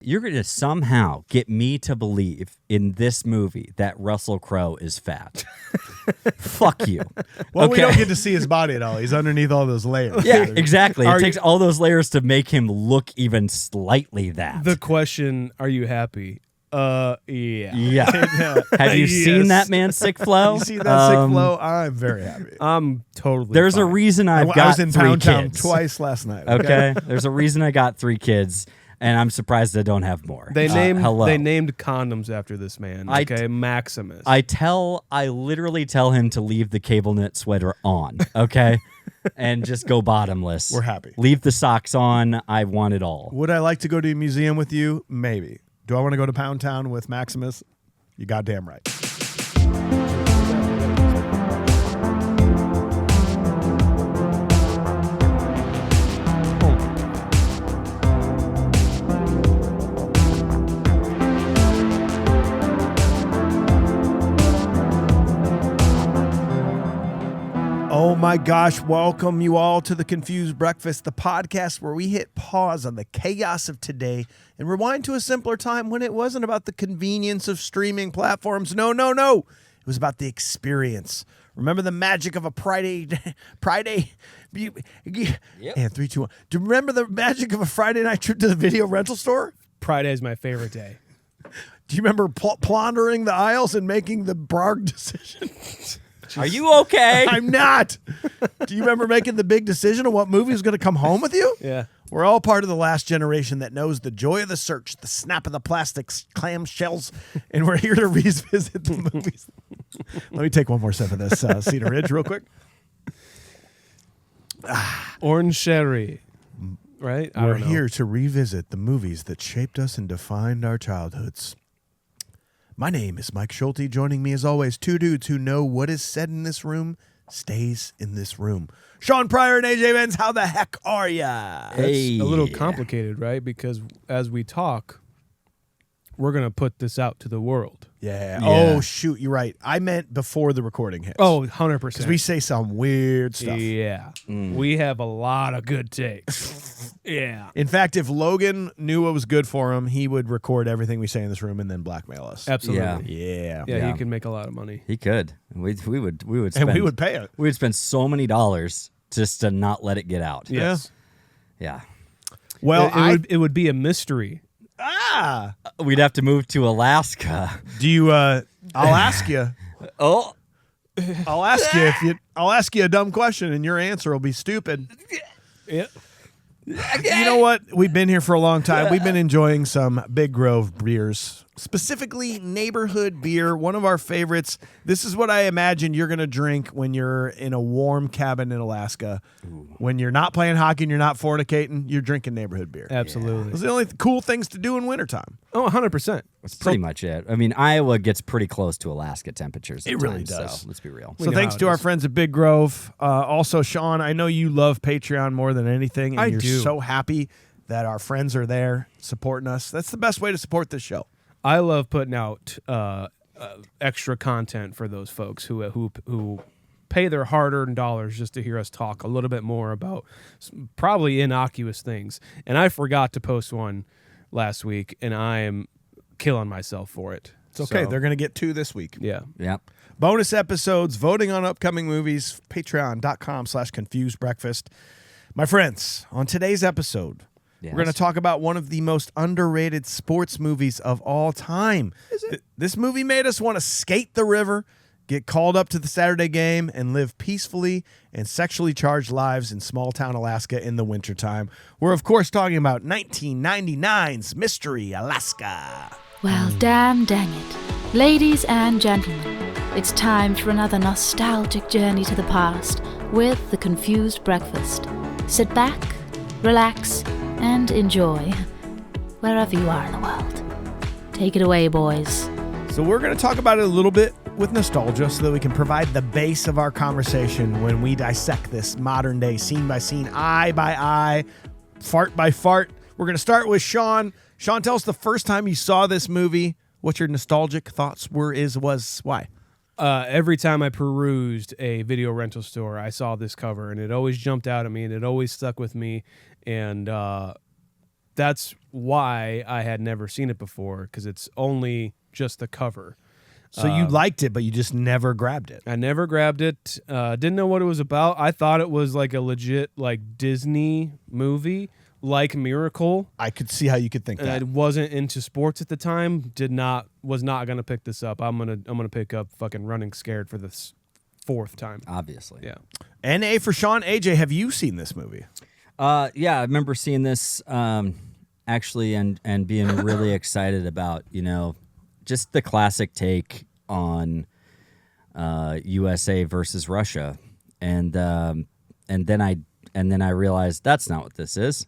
You're going to somehow get me to believe in this movie that Russell Crowe is fat. Fuck you. Well, okay? we don't get to see his body at all. He's underneath all those layers. Yeah, exactly. It takes all those layers to make him look even slightly that. The question, are you happy? Yeah. Yeah. Have you seen that man's sick flow? You see that sick flow? I'm very happy. I'm totally There's fine. a reason I was got in 3 Pound Town kids. twice last night. Okay. There's a reason I got 3 kids, and I'm surprised I don't have more. They named hello. condoms after this man. Okay, Maximus. I literally tell him to leave the cable knit sweater on, okay? And just go bottomless. We're happy. Leave the socks on. I want it all. Would I like to go to a museum with you? Maybe. Do I want to go to Pound Town with Maximus? You goddamn right. Oh my gosh, welcome you all to the Confused Breakfast, the podcast where we hit pause on the chaos of today and rewind to a simpler time when it wasn't about the convenience of streaming platforms. No. It was about the experience. Remember the magic of a Friday? Yep. And 3, 2, 1. Do you remember the magic of a Friday night trip to the video rental store? Friday is my favorite day. Do you remember plundering the aisles and making the Bragg decision? Are you okay? I'm not. Do you remember making the big decision on what movie was going to come home with you? Yeah. We're all part of the last generation that knows the joy of the search, the snap of the plastic clam shells, and we're here to revisit the movies. Let me take one more sip of this Cedar Ridge real quick. Orange sherry, right? We're here to revisit the movies that shaped us and defined our childhoods. My name is Mike Schulte. Joining me as always, 2 dudes who know what is said in this room stays in this room. Sean Pryor and AJ Benz, how the heck are ya? Hey. It's a little complicated, right? Because as we talk, we're going to put this out to the world. Yeah. Oh, shoot. You're right. I meant before the recording hits. Oh, 100%. Because we say some weird stuff. Yeah. We have a lot of good takes. Yeah. In fact, if Logan knew what was good for him, he would record everything we say in this room and then blackmail us. Absolutely. Yeah. Yeah, he can make a lot of money. He could. We would spend, And we would pay it. We would spend so many dollars just to not let it get out. Yes. Yeah. Well, it would be a mystery. We'd have to move to Alaska. Do you? I'll ask you. Oh. I'll ask you a dumb question, and your answer will be stupid. Yeah. You know what? We've been here for a long time. We've been enjoying some Big Grove beers, specifically neighborhood beer, one of our favorites. This is what I imagine you're going to drink when you're in a warm cabin in Alaska. Ooh. When you're not playing hockey and you're not fornicating, you're drinking neighborhood beer. Absolutely. Those are the only cool things to do in wintertime. Oh, 100%. That's pretty much it. I mean, Iowa gets pretty close to Alaska temperatures. It really does. So let's be real. So thanks to our friends at Big Grove. Also, Sean, I know you love Patreon more than anything, and you're so happy that our friends are there supporting us. That's the best way to support this show. I love putting out extra content for those folks who pay their hard-earned dollars just to hear us talk a little bit more about probably innocuous things. And I forgot to post one last week, and I am killing myself for it. It's okay. So, they're going to get 2 this week. Yeah. Yep. Bonus episodes, voting on upcoming movies, patreon.com/confusedbreakfast. My friends, on today's episode, we're going to talk about one of the most underrated sports movies of all time. Is it? This movie made us want to skate the river, get called up to the Saturday game, and live peacefully and sexually charged lives in small-town Alaska in the wintertime. We're, of course, talking about 1999's Mystery Alaska. Well, dang it. Ladies and gentlemen, it's time for another nostalgic journey to the past with the Confused Breakfast. Sit back, relax, and enjoy wherever you are in the world. Take it away, boys. So we're going to talk about it a little bit with nostalgia so that we can provide the base of our conversation when we dissect this modern day scene by scene, eye by eye, fart by fart. We're going to start with Sean. Sean, tell us the first time you saw this movie, what your nostalgic thoughts was, why? Every time I perused a video rental store, I saw this cover, and it always jumped out at me, and it always stuck with me. And that's why I had never seen it before, because it's only just the cover. So you liked it, but you just never grabbed it. I never grabbed it. Didn't know what it was about. I thought it was like a legit like Disney movie, like Miracle. I could see how you could think And that. I wasn't into sports at the time. Was not gonna pick this up. I'm gonna pick up fucking Running Scared for the fourth time. Obviously. Yeah. NA for Sean. AJ, have you seen this movie? Yeah, I remember seeing this actually and being really excited about, just the classic take on USA versus Russia. And then I realized that's not what this is.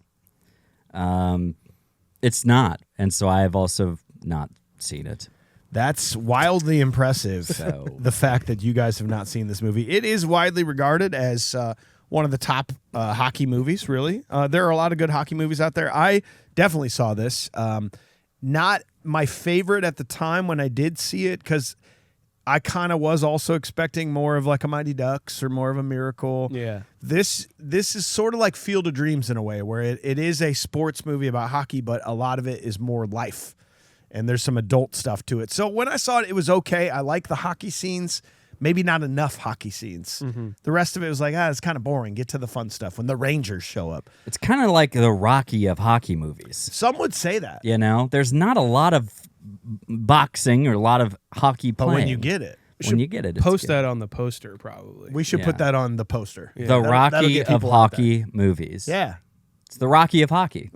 It's not. And so I have also not seen it. That's wildly impressive, So- the fact that you guys have not seen this movie. It is widely regarded as one of the top hockey movies, really. There are a lot of good hockey movies out there. I definitely saw this. Not my favorite at the time when I did see it, because I kind of was also expecting more of like a Mighty Ducks or more of a Miracle. Yeah. This is sort of like Field of Dreams in a way, where it is a sports movie about hockey, but a lot of it is more life. And there's some adult stuff to it. So when I saw it, it was okay. I like the hockey scenes. Maybe not enough hockey scenes. Mm-hmm. The rest of it was like, it's kind of boring. Get to the fun stuff when the Rangers show up. It's kind of like the Rocky of hockey movies. Some would say that. There's not a lot of boxing or a lot of hockey But playing. when you get it, When you get it, it's Post good. that on the poster, probably. we should put Yeah. that on the poster. The That'll Rocky get of people out there. hockey movies. Yeah. It's the Rocky of hockey.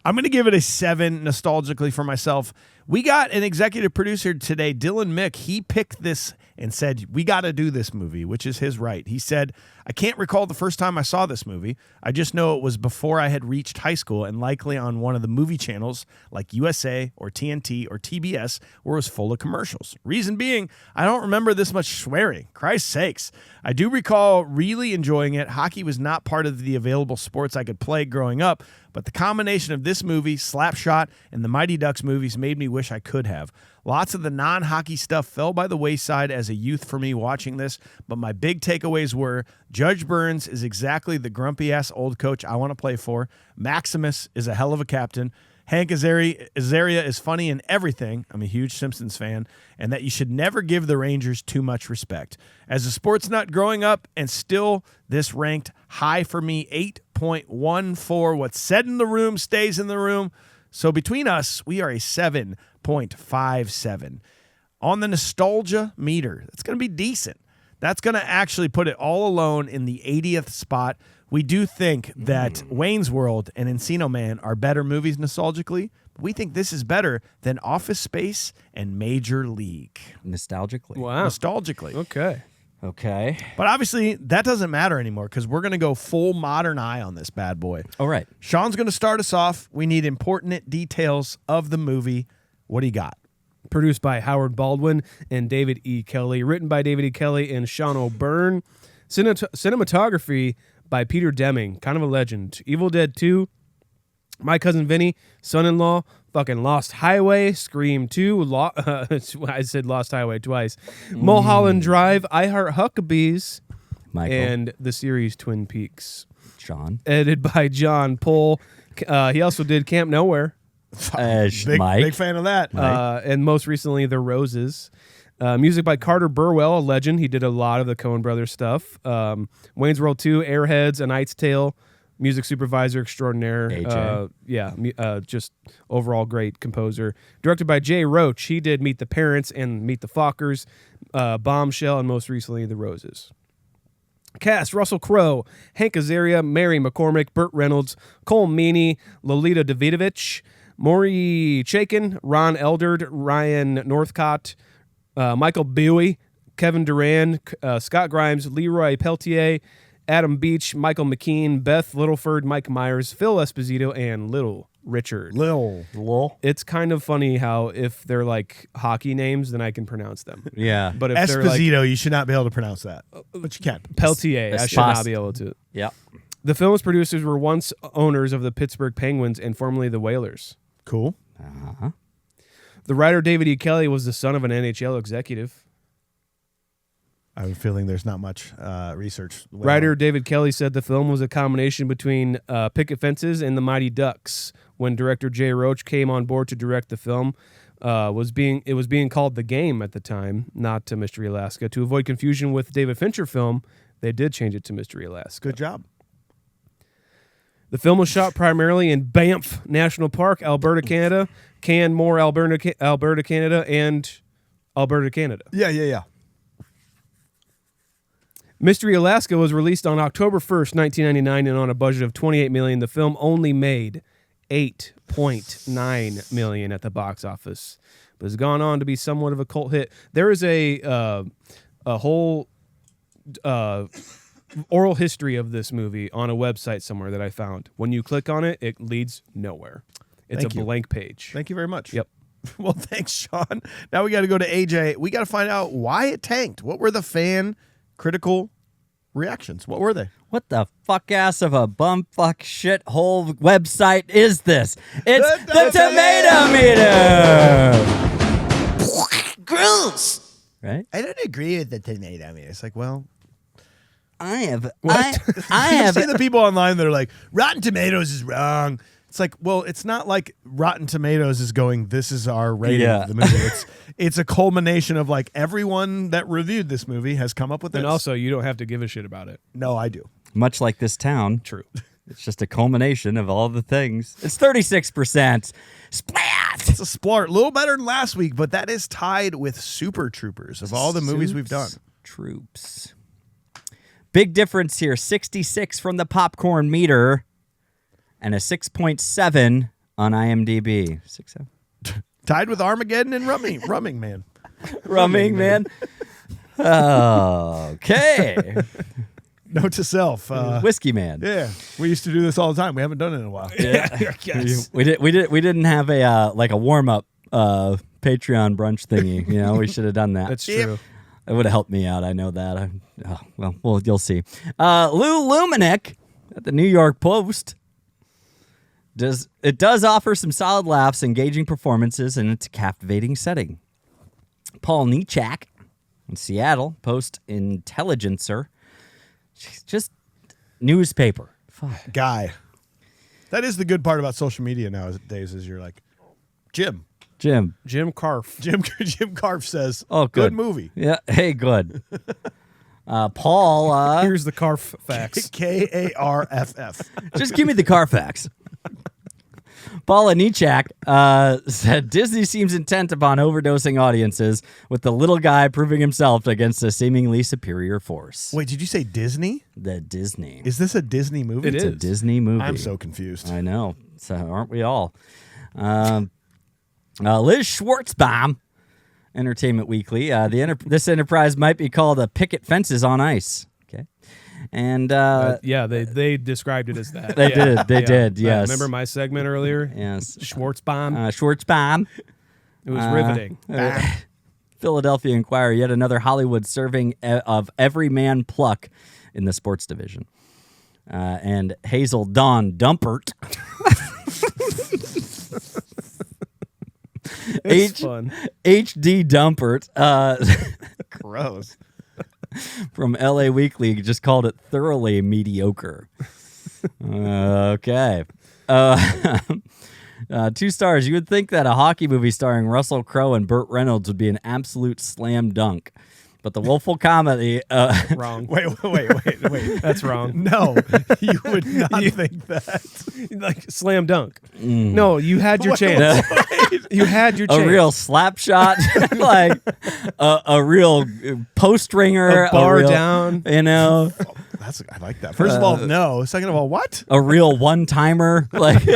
I'm going to give it a 7 nostalgically for myself. We got an executive producer today, Dylan Mick. He picked this and said, we got to do this movie, which is his right. He said, I can't recall the first time I saw this movie. I just know it was before I had reached high school and likely on one of the movie channels like USA or TNT or TBS where it was full of commercials. Reason being, I don't remember this much swearing. Christ's sakes. I do recall really enjoying it. Hockey was not part of the available sports I could play growing up, but the combination of this movie, Slapshot, and the Mighty Ducks movies made me wish I could have. Lots of the non-hockey stuff fell by the wayside as a youth for me watching this, but my big takeaways were Judge Burns is exactly the grumpy-ass old coach I want to play for. Maximus is a hell of a captain. Hank Azaria is funny in everything. I'm a huge Simpsons fan. And that you should never give the Rangers too much respect. As a sports nut growing up, and still this ranked high for me, 8.14. What's said in the room stays in the room. So between us, we are a 7.57. On the nostalgia meter, that's going to be decent. That's going to actually put it all alone in the 80th spot. We do think that Wayne's World and Encino Man are better movies nostalgically, but we think this is better than Office Space and Major League. Nostalgically. Wow. Nostalgically. Okay. Okay. But obviously, that doesn't matter anymore because we're going to go full modern eye on this bad boy. All right. Sean's going to start us off. We need important details of the movie. What do you got? Produced by Howard Baldwin and David E. Kelly. Written by David E. Kelly and Sean O'Byrne. Cinematography by Peter Deming. Kind of a legend. Evil Dead 2. My Cousin Vinny. Son-in-Law. Fucking Lost Highway. Scream 2. I said Lost Highway twice. Mulholland Drive. I Heart Huckabees. Michael. And the series Twin Peaks. Sean. Edited by John Pohl. He also did Camp Nowhere. Mike. Big fan of that. And most recently, The Roses. Music by Carter Burwell, a legend. He did a lot of the Coen Brothers stuff. Wayne's World 2, Airheads, A Knight's Tale. Music supervisor extraordinaire. AJ. Just overall great composer. Directed by Jay Roach. He did Meet the Parents and Meet the Fockers, Bombshell, and most recently, The Roses. Cast: Russell Crowe, Hank Azaria, Mary McCormick, Burt Reynolds, Cole Meany, Lolita Davidovich, Maury Chaikin, Ron Eldard, Ryan Northcott, Michael Bowie, Kevin Durand, Scott Grimes, Leroy Peltier, Adam Beach, Michael McKean, Beth Littleford, Mike Myers, Phil Esposito, and Little Richard. Lil. It's kind of funny how if they're like hockey names, then I can pronounce them. Yeah. But if they're like Esposito, you should not be able to pronounce that. But you can. Peltier, I should not be able to. Yep. The film's producers were once owners of the Pittsburgh Penguins and formerly the Whalers. Cool. Uh-huh. The writer David E. Kelly was the son of an NHL executive. I have a feeling there's not much research. Writer David Kelly said the film was a combination between Picket Fences and The Mighty Ducks. When director Jay Roach came on board to direct the film, it was being called The Game at the time, not Mystery Alaska. To avoid confusion with David Fincher film, they did change it to Mystery Alaska. Good job. The film was shot primarily in Banff National Park, Alberta, Canada, Canmore, Alberta, Canada, and Alberta, Canada. Yeah. Mystery Alaska was released on October 1st, 1999, and on a budget of $28 million. The film only made $8.9 million at the box office, but has gone on to be somewhat of a cult hit. There is a whole oral history of this movie on a website somewhere that I found. When you click on it, it leads nowhere. It's Thank a you. blank page. Thank you very much. Yep. Well, thanks, Sean. Now we got to go to AJ. We got to find out why it tanked. What were the fan critical reactions? What were they? What the fuck ass of a bumfuck shithole website is this? It's the Tomato Meter! Gross. Right? I don't agree with the tomato meter. It's like, well, I have you see the people online that are like, Rotten Tomatoes is wrong. It's like, well, it's not like Rotten Tomatoes is going, this is our rating of the movie. It's a culmination of like everyone that reviewed this movie has come up with this. And also, you don't have to give a shit about it. No, I do. Much like this town. True. It's just a culmination of all the things. It's 36%. Splat! It's a splart. A little better than last week, but that is tied with Super Troopers of all the movies we've done. Troops. Big difference here. 66 from the popcorn meter and a 6.7 on IMDb. 6.7. Tied with Armageddon and Rumming Man. Rumming Man. Okay. Note to self. Whiskey Man. Yeah, we used to do this all the time. We haven't done it in a while. Yeah. Yes. We didn't have a like a warm up Patreon brunch thingy. You know, we should have done that. That's true. It would have helped me out. I know that. Well, you'll see. Lou Lumenick at the New York Post does offer some solid laughs, engaging performances, and it's a captivating setting. Paul Nechak in Seattle Post Intelligencer, just newspaper. Fuck. Guy. That is the good part about social media nowadays is you're like, Jim Carf. Jim Carf says, Oh, good movie. Yeah. Hey, good. Paul. Here's the Carf facts. Karff. Just give me the Carfax. Paula Nechak said Disney seems intent upon overdosing audiences with the little guy proving himself against a seemingly superior force. Wait, did you say Disney? The Disney. Is this a Disney movie? It's a Disney movie. I'm so confused. I know. So aren't we all? Liz Schwartzbaum, Entertainment Weekly. This enterprise might be called a Picket Fences on Ice. Okay. And they described it as that. They did. Yes. Remember my segment earlier? Yes. Schwartzbaum. Schwartzbaum. It was riveting. Philadelphia Inquirer, yet another Hollywood serving of everyman pluck in the sports division. And Hazel Dawn Dumpert. It's fun. HD Dumpert. Gross. From LA Weekly just called it thoroughly mediocre. Okay. 2 stars. You would think that a hockey movie starring Russell Crowe and Burt Reynolds would be an absolute slam dunk. But the woeful comedy... Wrong. Wait. That's wrong. No, you would not think that. Like slam dunk. No, you had your chance. You had your chance. A real slap shot, like a real post ringer, A bar real, down. You know, I like that. First of all, no. Second of all, what? a real one timer. Like,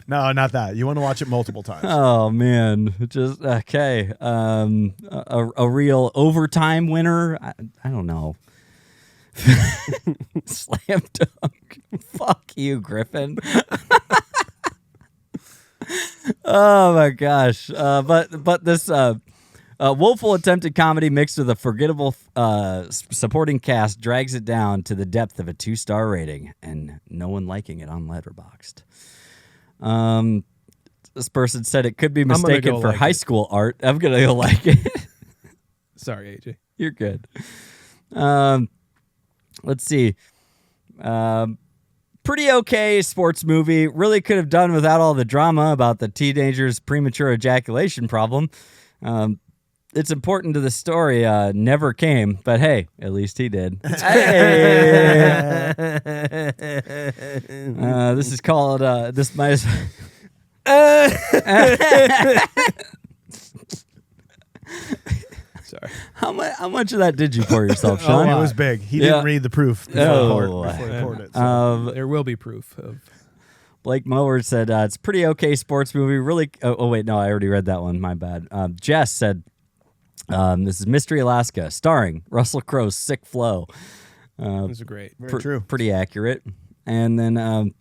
No, not that. You want to watch it multiple times. oh man, just okay. A real overtime winner. I don't know. Slam dunk. Fuck you, Griffin. Oh my gosh! But this woeful attempted comedy mixed with a forgettable supporting cast drags it down to the depth of a 2-star rating, and no one liking it on Letterboxd. This person said it could be mistaken for high school art. I'm gonna go like it. Sorry, AJ. You're good. Let's see. Pretty okay sports movie. Really could have done without all the drama about the teenager's premature ejaculation problem. It's important to the story. Never came, but hey, at least he did. Hey! This is called. This might. Sorry. How much of that did you pour yourself, Sean? It was big. He didn't read the proof before he poured it. So. There will be proof of. Blake Mower said it's pretty okay sports movie. Really. Oh wait, no, I already read that one. My bad. Jess said this is Mystery Alaska, starring Russell Crowe's sick flow. Those are great. Very true. Pretty accurate. And then,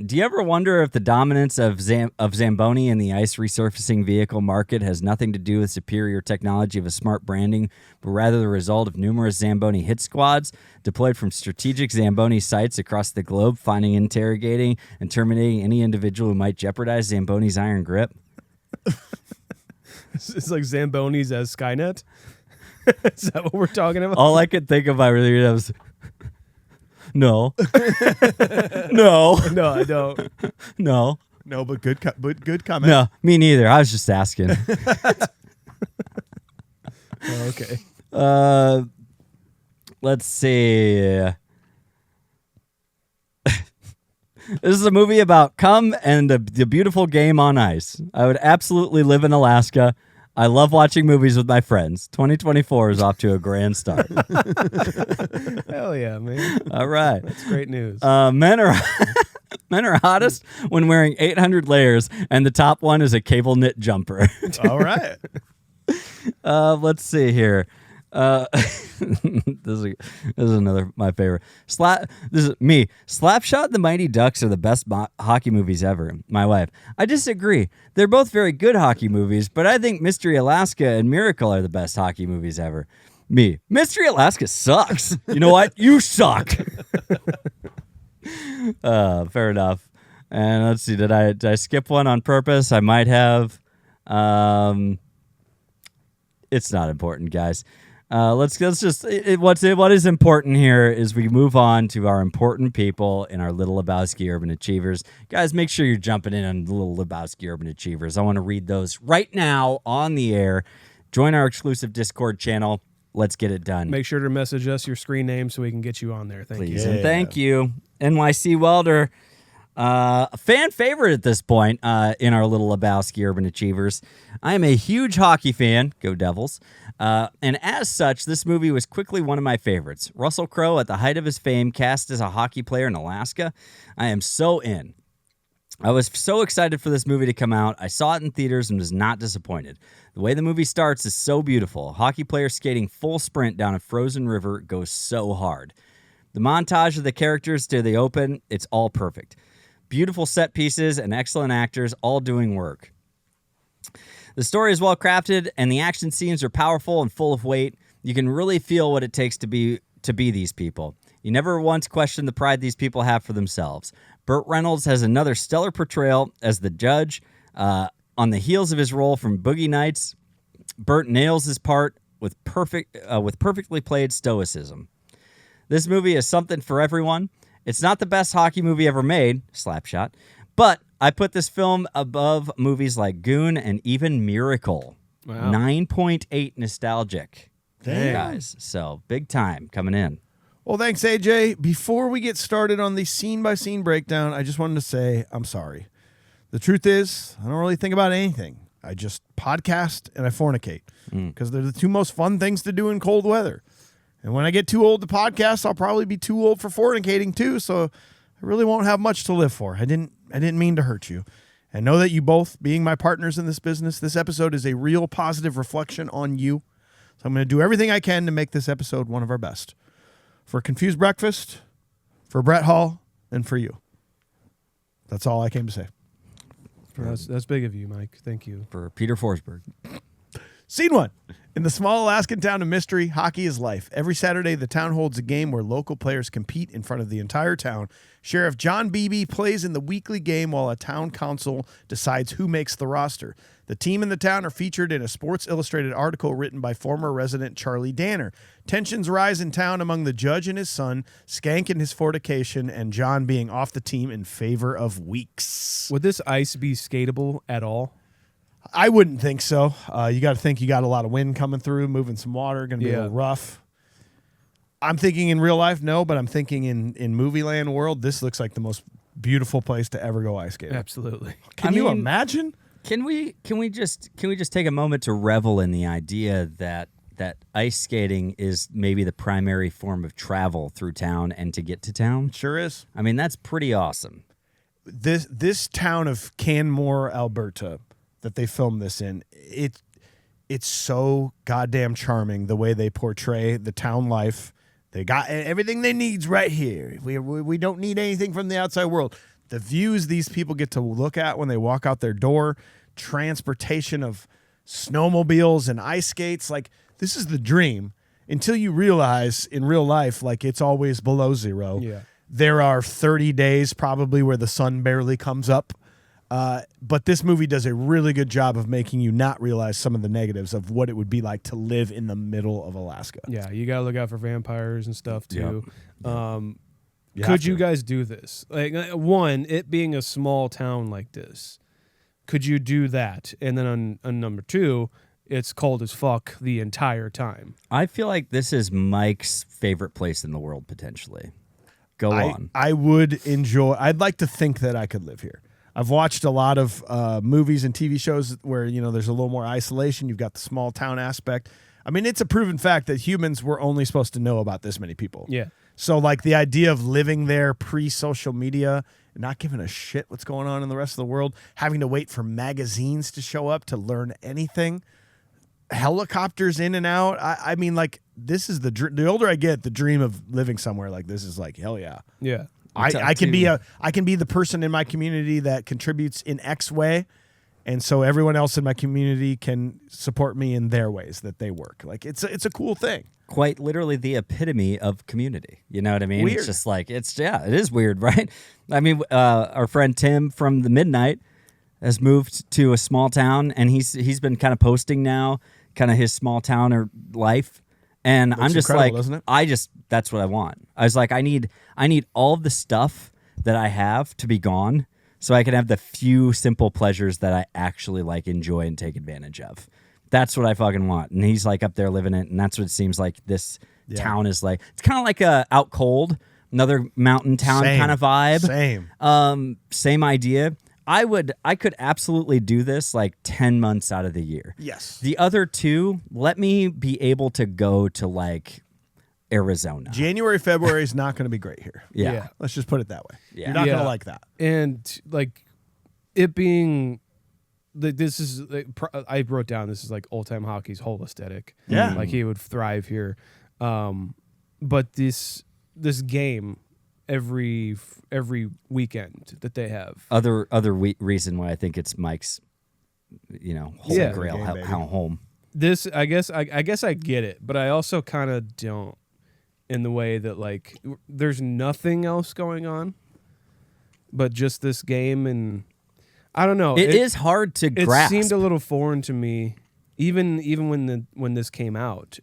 do you ever wonder if the dominance of Zamboni in the ice resurfacing vehicle market has nothing to do with superior technology of a smart branding, but rather the result of numerous Zamboni hit squads deployed from strategic Zamboni sites across the globe, finding, interrogating, and terminating any individual who might jeopardize Zamboni's iron grip? It's like Zambonis as Skynet. Is that what we're talking about? All I could think of, I really was... No. No. No, I don't. No. No, but good comment. No, me neither. I was just asking. Okay. Let's see. This is a movie about cum and the beautiful game on ice. I would absolutely live in Alaska. I love watching movies with my friends. 2024 is off to a grand start. Hell yeah, man. All right. That's great news. Men are hottest when wearing 800 layers, and the top one is a cable knit jumper. All right. Let's see here. This is another my favorite. This is me. Slapshot and the Mighty Ducks are the best hockey movies ever. My wife. I disagree. They're both very good hockey movies, but I think Mystery Alaska and Miracle are the best hockey movies ever. Me. Mystery Alaska sucks. You know what? You suck. Fair enough. And let's see. Did I skip one on purpose? I might have. It's not important, guys. Let's just what is important here is we move on to our important people in our Little Lebowski Urban Achievers. Guys, make sure you're jumping in on the Little Lebowski Urban Achievers. I want to read those right now on the air. Join our exclusive Discord channel. Let's get it done. Make sure to message us your screen name so we can get you on there. Thank Please you. and thank you. NYC Welder. A fan favorite at this point in our Little Lebowski Urban Achievers. I am a huge hockey fan. Go Devils. And as such, this movie was quickly one of my favorites. Russell Crowe, at the height of his fame, cast as a hockey player in Alaska. I am so in. I was so excited for this movie to come out. I saw it in theaters and was not disappointed. The way the movie starts is so beautiful. A hockey player skating full sprint down a frozen river goes so hard. The montage of the characters to the open, it's all perfect. Beautiful set pieces and excellent actors all doing work. The story is well crafted and the action scenes are powerful and full of weight. You can really feel what it takes to be these people. You never once question the pride these people have for themselves. Burt Reynolds has another stellar portrayal as the judge. On the heels of his role from Boogie Nights, Burt nails his part with perfectly played stoicism. This movie is something for everyone. It's not the best hockey movie ever made, Slapshot, but I put this film above movies like Goon and even Miracle. Wow. 9.8 nostalgic. Damn. Guys. So big time coming in. Well, thanks, AJ. Before we get started on the scene-by-scene breakdown, I just wanted to say I'm sorry. The truth is, I don't really think about anything. I just podcast and I fornicate because they're the two most fun things to do in cold weather. And when I get too old to podcast, I'll probably be too old for fornicating too, so I really won't have much to live for. I didn't mean to hurt you. And know that you both, being my partners in this business, this episode is a real positive reflection on you. So I'm going to do everything I can to make this episode one of our best. For Confused Breakfast, for Brett Hall, and for you. That's all I came to say. That's big of you, Mike. Thank you. For Peter Forsberg. Scene one. In the small Alaskan town of Mystery, hockey is life. Every Saturday, the town holds a game where local players compete in front of the entire town. Sheriff John Beebe plays in the weekly game while a town council decides who makes the roster. The team and the town are featured in a Sports Illustrated article written by former resident Charlie Danner. Tensions rise in town among the judge and his son, Skank and his fornication, and John being off the team in favor of Weeks. Would this ice be skatable at all? I wouldn't think so. You got to think you got a lot of wind coming through, moving some water, going to be a little rough. I'm thinking in real life, no, but I'm thinking in movie land world, this looks like the most beautiful place to ever go ice skating. Absolutely. Can you imagine? Can we just take a moment to revel in the idea that ice skating is maybe the primary form of travel through town and to get to town? It sure is. I mean, that's pretty awesome. This town of Canmore, Alberta, that they filmed this in, it's so goddamn charming the way they portray the town life. They got everything they need right here. We don't need anything from the outside world. The views these people get to look at when they walk out their door, transportation of snowmobiles and ice skates, like this is the dream until you realize in real life, like it's always below zero. Yeah. There are 30 days probably where the sun barely comes up. But this movie does a really good job of making you not realize some of the negatives of what it would be like to live in the middle of Alaska. Yeah, you gotta look out for vampires and stuff too. Yep. Could you guys do this? Like, one, it being a small town like this, could you do that? And then on number two, it's cold as fuck the entire time. I feel like this is Mike's favorite place in the world, potentially. Go on. I would enjoy. I'd like to think that I could live here. I've watched a lot of movies and TV shows where, there's a little more isolation. You've got the small town aspect. I mean, it's a proven fact that humans were only supposed to know about this many people. Yeah. So, like, the idea of living there pre-social media, not giving a shit what's going on in the rest of the world, having to wait for magazines to show up to learn anything, helicopters in and out. I mean, like, this is the older I get, the dream of living somewhere like this is like, hell yeah. Yeah. I can be the person in my community that contributes in X way, and so everyone else in my community can support me in their ways that they work. Like it's a cool thing. Quite literally the epitome of community. You know what I mean? Weird. It's just like it is weird, right? I mean, our friend Tim from the Midnight has moved to a small town, and he's been kind of posting now, kind of his small towner life. And I'm just like, isn't it? That's what I want. I was like, I need all of the stuff that I have to be gone so I can have the few simple pleasures that I actually like, enjoy, and take advantage of. That's what I fucking want. And he's like up there living it, and that's what it seems like this town is like. It's kind of like Out Cold, another mountain town kind of vibe. Same idea. I could absolutely do this like 10 months out of the year. Yes. The other two, let me be able to go to like Arizona. January, February is not going to be great here. Yeah. Let's just put it that way. Yeah. You're not going to like that. And like it being this is I wrote down this is like old time hockey's whole aesthetic. Yeah. Like he would thrive here. But this game every weekend that they have. Other reason why I think it's Mike's, holy grail home. This I guess I get it, but I also kind of don't, in the way that like there's nothing else going on, but just this game, and I don't know. It is hard to grasp. It seemed a little foreign to me, even when this came out.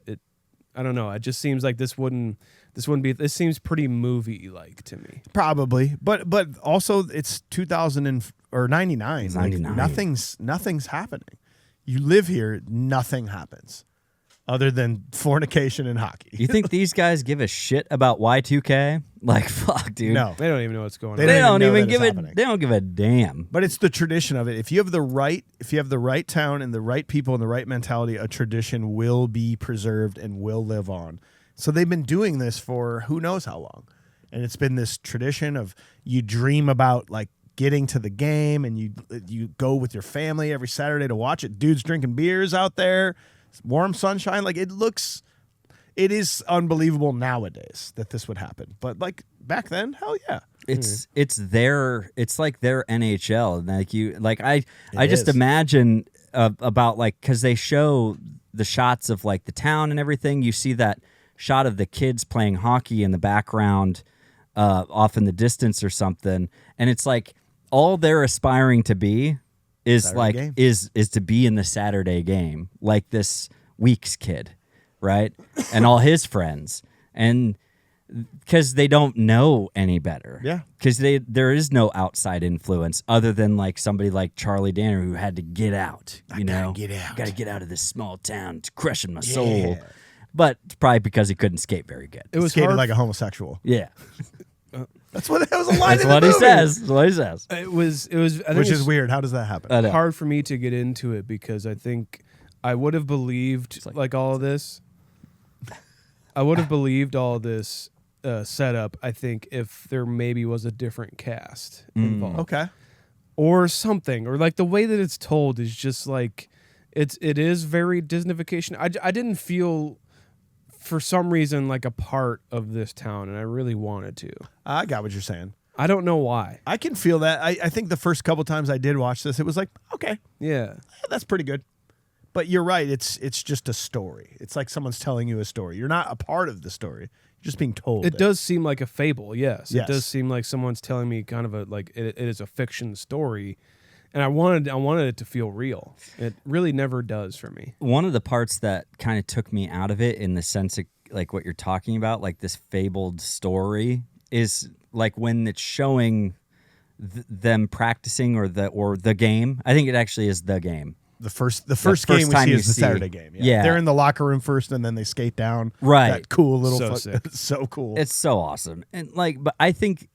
I don't know. It just seems like this wouldn't be. This seems pretty movie like to me. Probably, but also it's 2000 or 99. It's like 99. Nothing's happening. You live here, nothing happens, other than fornication and hockey. You think these guys give a shit about Y2K? Like, fuck, dude. No, They don't even know what's going on. They don't even give it. They don't give a damn. but it's the tradition of it. If you have the right town and the right people and the right mentality, a tradition will be preserved and will live on. So they've been doing this for who knows how long, and it's been this tradition of you dream about like getting to the game, and you go with your family every Saturday to watch it. Dudes drinking beers out there, warm sunshine. Like it is unbelievable nowadays that this would happen. But like back then, hell yeah. It's like their NHL. Like I just is. imagine about like, because they show the shots of like the town and everything, you see that shot of the kids playing hockey in the background, off in the distance or something, and it's like all they're aspiring to be is Saturday like game. is to be in the Saturday game, like this Weeks kid, right, and all his friends, and because they don't know any better, because there is no outside influence other than like somebody like Charlie Danner who had to get out, got to get out of this small town. It's crushing my soul. But it's probably because he couldn't skate very good. It was skated like a homosexual. Yeah. That was a line. That's what he says. That's what he says. It was. I think Which it's is weird. How does that happen? hard for me to get into it because I think I would have believed like all of this. I would have believed all of this setup. I think if there maybe was a different cast involved, Okay. or something, or like the way that it's told is just like it is very Disneyfication. I didn't feel for some reason like a part of this town, and I really wanted to. I got what you're saying. I don't know why. I can feel that. I think the first couple times I did watch this, it was like, okay, Yeah. that's pretty good. But you're right. It's just a story. It's like someone's telling you a story. You're not a part of the story. You're just being told. It does seem like a fable, yes. Yes. It does seem like someone's telling me kind of a like it is a fiction story, and I wanted it to feel real. It really never does for me. One of the parts that kind of took me out of it in the sense of like what you're talking about, like this fabled story, is like when it's showing them practicing or the game. I think it actually is the game. The first game we time see you is the see. Saturday game. Yeah. They're in the locker room first, and then they skate down. Right. That cool little. So sick. So cool. It's so awesome. And like, but I think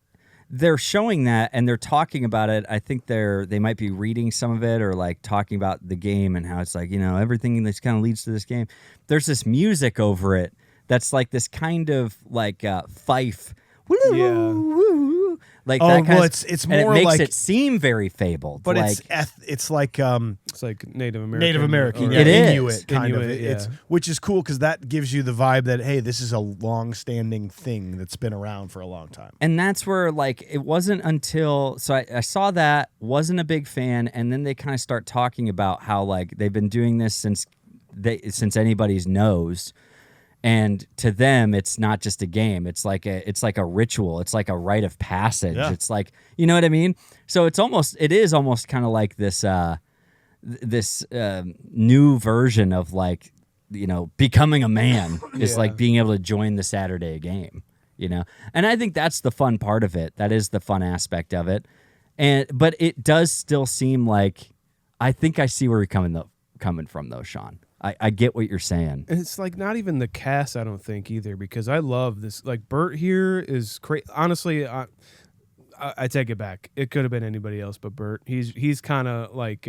they're showing that and they're talking about it. I think they might be reading some of it or like talking about the game and how it's like, everything that kind of leads to this game. There's this music over it that's like this kind of like fife. Yeah. Like Oh, that kind well, of, it's and more it makes like- it seem very fabled. but like, it's like It's like Native American. Native American, or- yeah, It is. Inuit kind of. Inuit, It's yeah. which is cool because that gives you the vibe that hey, this is a long-standing thing that's been around for a long time. and that's where like it wasn't until I saw that, wasn't a big fan, and then they kind of start talking about how like they've been doing this since anybody's knows. And to them, it's not just a game. It's like a ritual. It's like a rite of passage. Yeah. It's like, you know what I mean? So it is almost kind of like this new version of like, becoming a man is like being able to join the Saturday game, And I think that's the fun part of it. That is the fun aspect of it. But it does still seem like, I think I see where you're coming from though, Sean. I get what you're saying. And it's like not even the cast, I don't think either, because I love this. Like Burt here is crazy. Honestly, I take it back. It could have been anybody else, but Burt. He's kind of like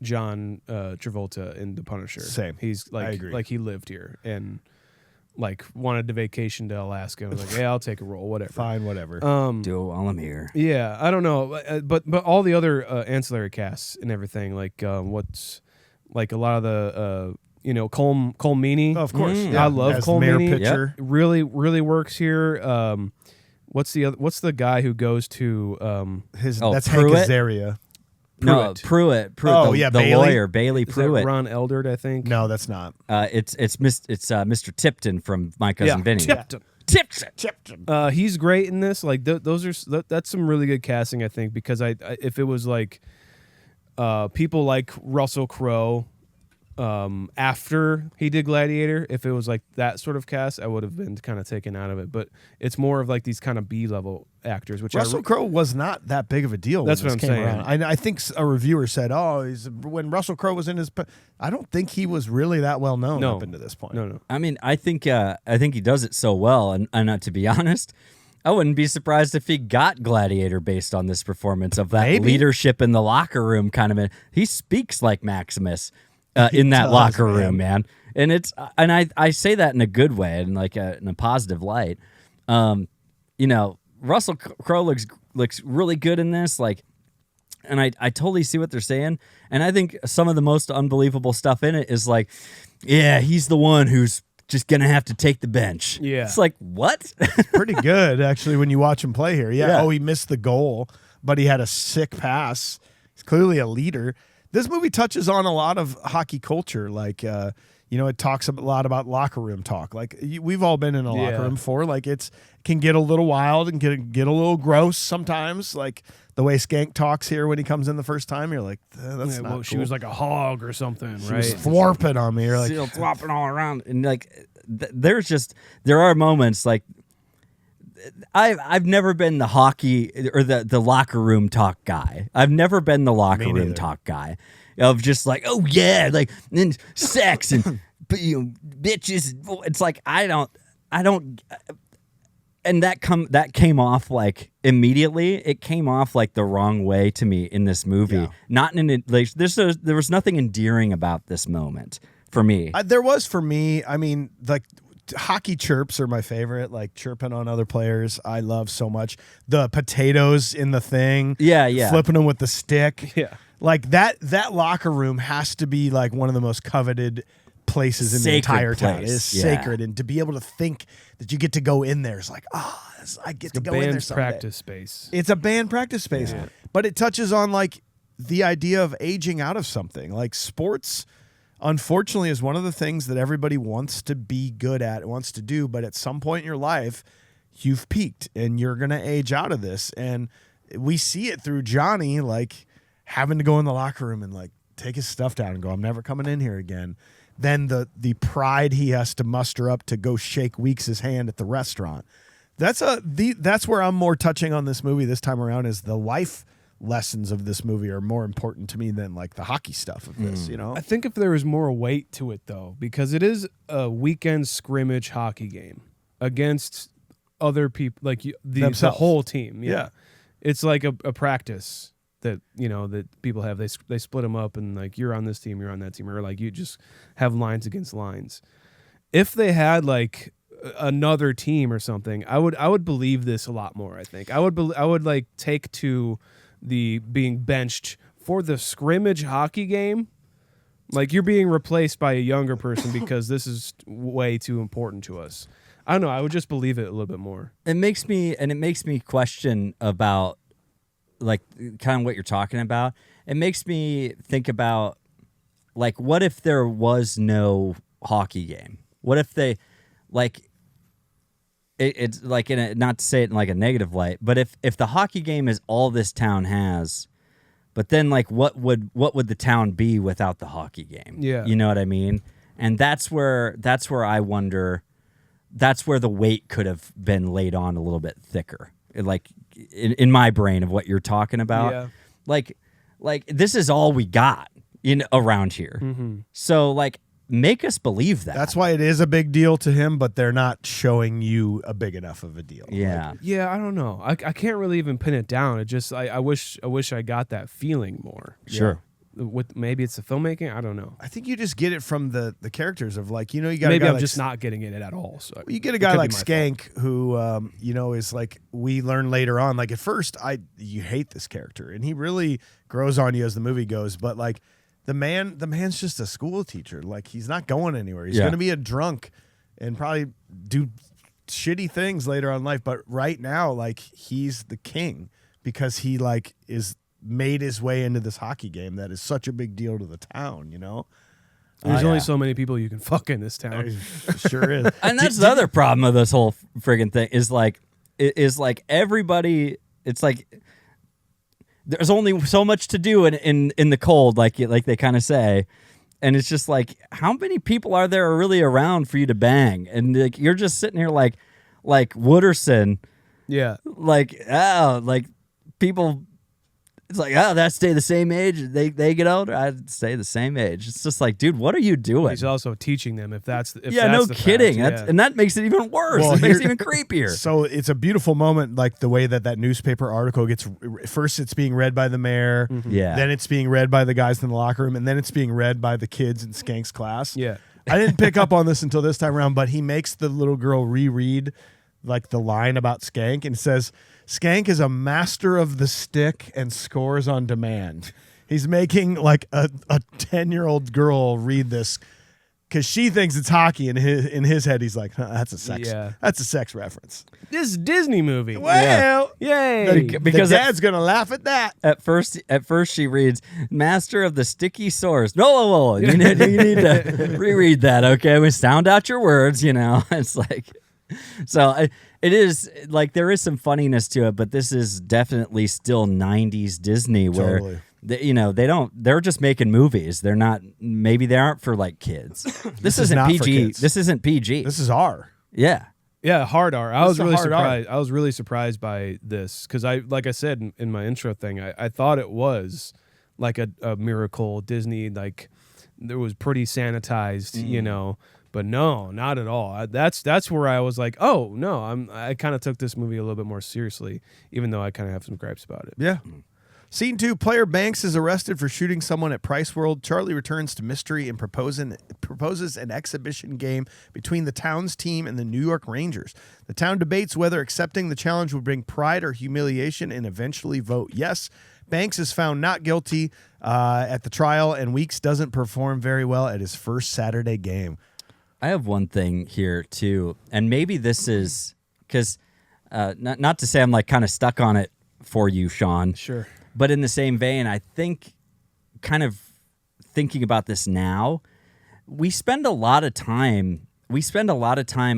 John Travolta in The Punisher. Same. He's like I agree. like he lived here and like wanted to vacation to Alaska. And was like, yeah, I'll take a role, whatever. Fine, whatever. Do it while I'm here. Yeah, I don't know, but all the other ancillary casts and everything, like what's like a lot of the Cole Meany. of course, Mm. yeah. I love As Cole mayor Meany. pitcher. Really works here. What's the guy who goes to That's Pruitt? Hank Azaria. No, Pruitt. Oh, the Bailey? lawyer, Bailey is that Pruitt. Ron Eldard, I think. No, that's not. It's Mr. Tipton from My Cousin Vinny. Tipton. Tipton. He's great in this. Like that's some really good casting, I think, because if it was like people like Russell Crowe after he did Gladiator, if it was like that sort of cast, I would have been kind of taken out of it. But it's more of like these kind of B-level actors, which Russell Crowe was not that big of a deal. That's when what this I'm came saying. around. I think a reviewer said, "Oh, when Russell Crowe was in his." I don't think he was really that well known up into this point. No. I mean, I think he does it so well, and to be honest, I wouldn't be surprised if he got Gladiator based on this performance of that Maybe. leadership in the locker room kind of. He speaks like Maximus in that does, locker room, man. man. And I say that in a good way and like in a positive light. Russell Crowe looks really good in this, like, and I totally see what they're saying. And I think some of the most unbelievable stuff in it is like, yeah, he's the one who's just gonna have to take the bench. Yeah. It's like, what? Pretty good actually when you watch him play here. Yeah. Yeah. Oh, he missed the goal, but he had a sick pass. He's clearly a leader. This movie touches on a lot of hockey culture. Like, it talks a lot about locker room talk. Like, we've all been in a locker room before. Like, it can get a little wild and get a little gross sometimes. Like, the way Skank talks here when he comes in the first time, you're like, that's not cool. She was like a hog or something, right? She was thwarping on me. You're like, thwarping all around. And, like, there are moments, like, I've never been the hockey or the locker room talk guy. I've never been the locker room talk guy of just like, oh yeah, like and sex and bitches. It's like I don't, and that came off like immediately. It came off like the wrong way to me in this movie. Yeah. Not in it. Like there was nothing endearing about this moment for me. There was for me. I mean, like. Hockey chirps are my favorite, like chirping on other players. I love so much. The potatoes in the thing. Yeah. Flipping them with the stick. Yeah. Like that locker room has to be like one of the most coveted places in the entire town. It is sacred. And to be able to think that you get to go in there is like, I get to go in there someday. Practice space. It's a band practice space. Yeah. But it touches on like the idea of aging out of something. Like sports, unfortunately, is one of the things that everybody wants to be good at, wants to do, but at some point in your life, you've peaked and you're going to age out of this. And we see it through Johnny, like having to go in the locker room and like take his stuff down and go, I'm never coming in here again. Then the pride he has to muster up to go shake Weeks' hand at the restaurant. That's where I'm more touching on this movie this time around, is the life lessons of this movie are more important to me than like the hockey stuff of this, I think if there was more weight to it though, because it is a weekend scrimmage hockey game against other people, like the whole team. Yeah. It's like a practice that, that people have. They split them up and like, you're on this team, you're on that team, or like you just have lines against lines. If they had like another team or something, I would believe this a lot more. I think I would like take to the being benched for the scrimmage hockey game, like you're being replaced by a younger person because this is way too important to us. I don't know. I would just believe it a little bit more. It makes me question about like kind of what you're talking about. It makes me think about like, what if there was no hockey game? What if they like, it's like not to say it in like a negative light, but if the hockey game is all this town has, but then like what would the town be without the hockey game? Yeah, you know what I mean. And that's where I wonder. That's where the weight could have been laid on a little bit thicker, like in my brain of what you're talking about. Yeah. Like this is all we got around here. Mm-hmm. So like, make us believe that. That's why it is a big deal to him, but they're not showing you a big enough of a deal. Yeah. Yeah, I don't know. I can't really even pin it down. It just I wish I got that feeling more. Sure. Yeah. With maybe it's the filmmaking. I don't know. I think you just get it from the characters of like, you got maybe a guy I'm like, just not getting it at all. So you get a guy like Skank who is like, we learn later on, like at first you hate this character and he really grows on you as the movie goes, but like the man's just a school teacher. Like he's not going anywhere. He's going to be a drunk and probably do shitty things later on in life. But right now, like he's the king because he like is made his way into this hockey game that is such a big deal to the town. There's only so many people you can fuck in this town. Sure is. And that's the other problem of this whole friggin' thing is like everybody. It's like. There's only so much to do in the cold, like they kind of say, and it's just like, how many people are there really around for you to bang? And like you're just sitting here like Wooderson, like people. It's like, that's stay the same age. They get older. I'd stay the same age. It's just like, dude, what are you doing? He's also teaching them if that's the kidding. Fact, and that makes it even worse. Well, it makes it even creepier. So it's a beautiful moment, like the way that newspaper article gets. First, it's being read by the mayor. Mm-hmm. Yeah. Then it's being read by the guys in the locker room, and then it's being read by the kids in Skank's class. Yeah. I didn't pick up on this until this time around, but he makes the little girl reread like the line about Skank and says, Skank is a master of the stick and scores on demand. He's making like a 10-year-old girl read this because she thinks it's hockey. In his head, he's like, that's a sex reference. This is a Disney movie. Well, yay! Because the dad's gonna laugh at that. At first she reads "Master of the Sticky Sores." No, you need to reread that. Okay, we sound out your words. It's like, so it is like there is some funniness to it, but this is definitely still '90s Disney where. Totally. They're just making movies. They aren't for like kids. This isn't not for PG. kids. This isn't PG. This is R. Yeah. Yeah, hard R. I was really hard R. surprised. I was really surprised by this because like I said in my intro thing, I thought it was like a miracle Disney, like it was pretty sanitized, but no, not at all. That's where I was like, oh no, I kind of took this movie a little bit more seriously, even though I kind of have some gripes about it. Yeah. Scene 2, player Banks is arrested for shooting someone at Price World. Charlie returns to mystery and proposes an exhibition game between the town's team and the New York Rangers. The town debates whether accepting the challenge would bring pride or humiliation and eventually vote yes. Banks is found not guilty at the trial, and Weeks doesn't perform very well at his first Saturday game. I have one thing here too, and maybe this is because not to say I'm like kind of stuck on it for you, Sean. Sure. But in the same vein, I think kind of thinking about this now, we spend a lot of time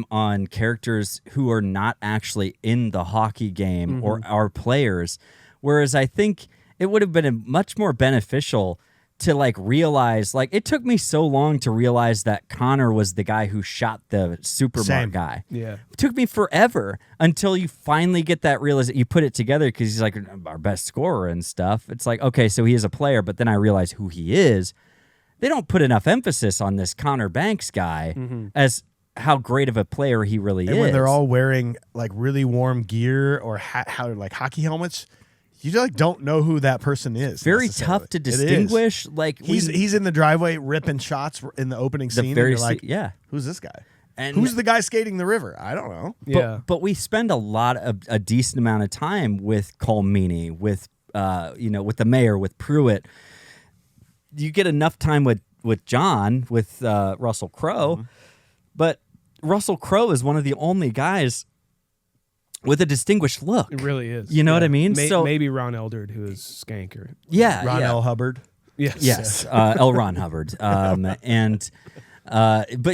on characters who are not actually in the hockey game or our players. Whereas I think it would have been much more beneficial to like realize, like it took me so long to realize that Connor was the guy who shot the supermarket guy. Yeah. It took me forever until you finally get that realization. You put it together because he's like our best scorer and stuff. It's like, okay, so he is a player, but then I realize who he is. They don't put enough emphasis on this Connor Banks guy as how great of a player he really is. And when they're all wearing like really warm gear or like hockey helmets, you like don't know who that person is. Very tough to distinguish. Like he's in the driveway ripping shots in the opening scene. And you're like, who's this guy? And who's the guy skating the river? I don't know. But we spend a decent amount of time with Cole Meany, with with the mayor, with Pruitt. You get enough time with John, with Russell Crowe, but Russell Crowe is one of the only guys with a distinguished look. It really is. You know what I mean? So maybe Ron Eldard, who is Skanker. Yeah. Ron L. Hubbard. Yes. L. Ron Hubbard. But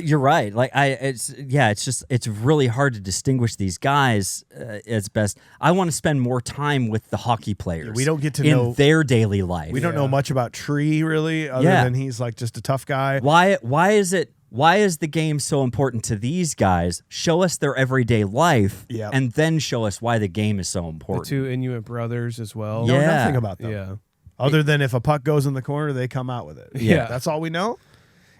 you're right. Like it's really hard to distinguish these guys as best. I want to spend more time with the hockey players. We don't get to know their daily life. We don't know much about Tree really, other than he's like just a tough guy. Why is the game so important to these guys? Show us their everyday life, and then show us why the game is so important. The two Inuit brothers as well. Know nothing about them. Yeah. Other than if a puck goes in the corner, they come out with it. Yeah. That's all we know?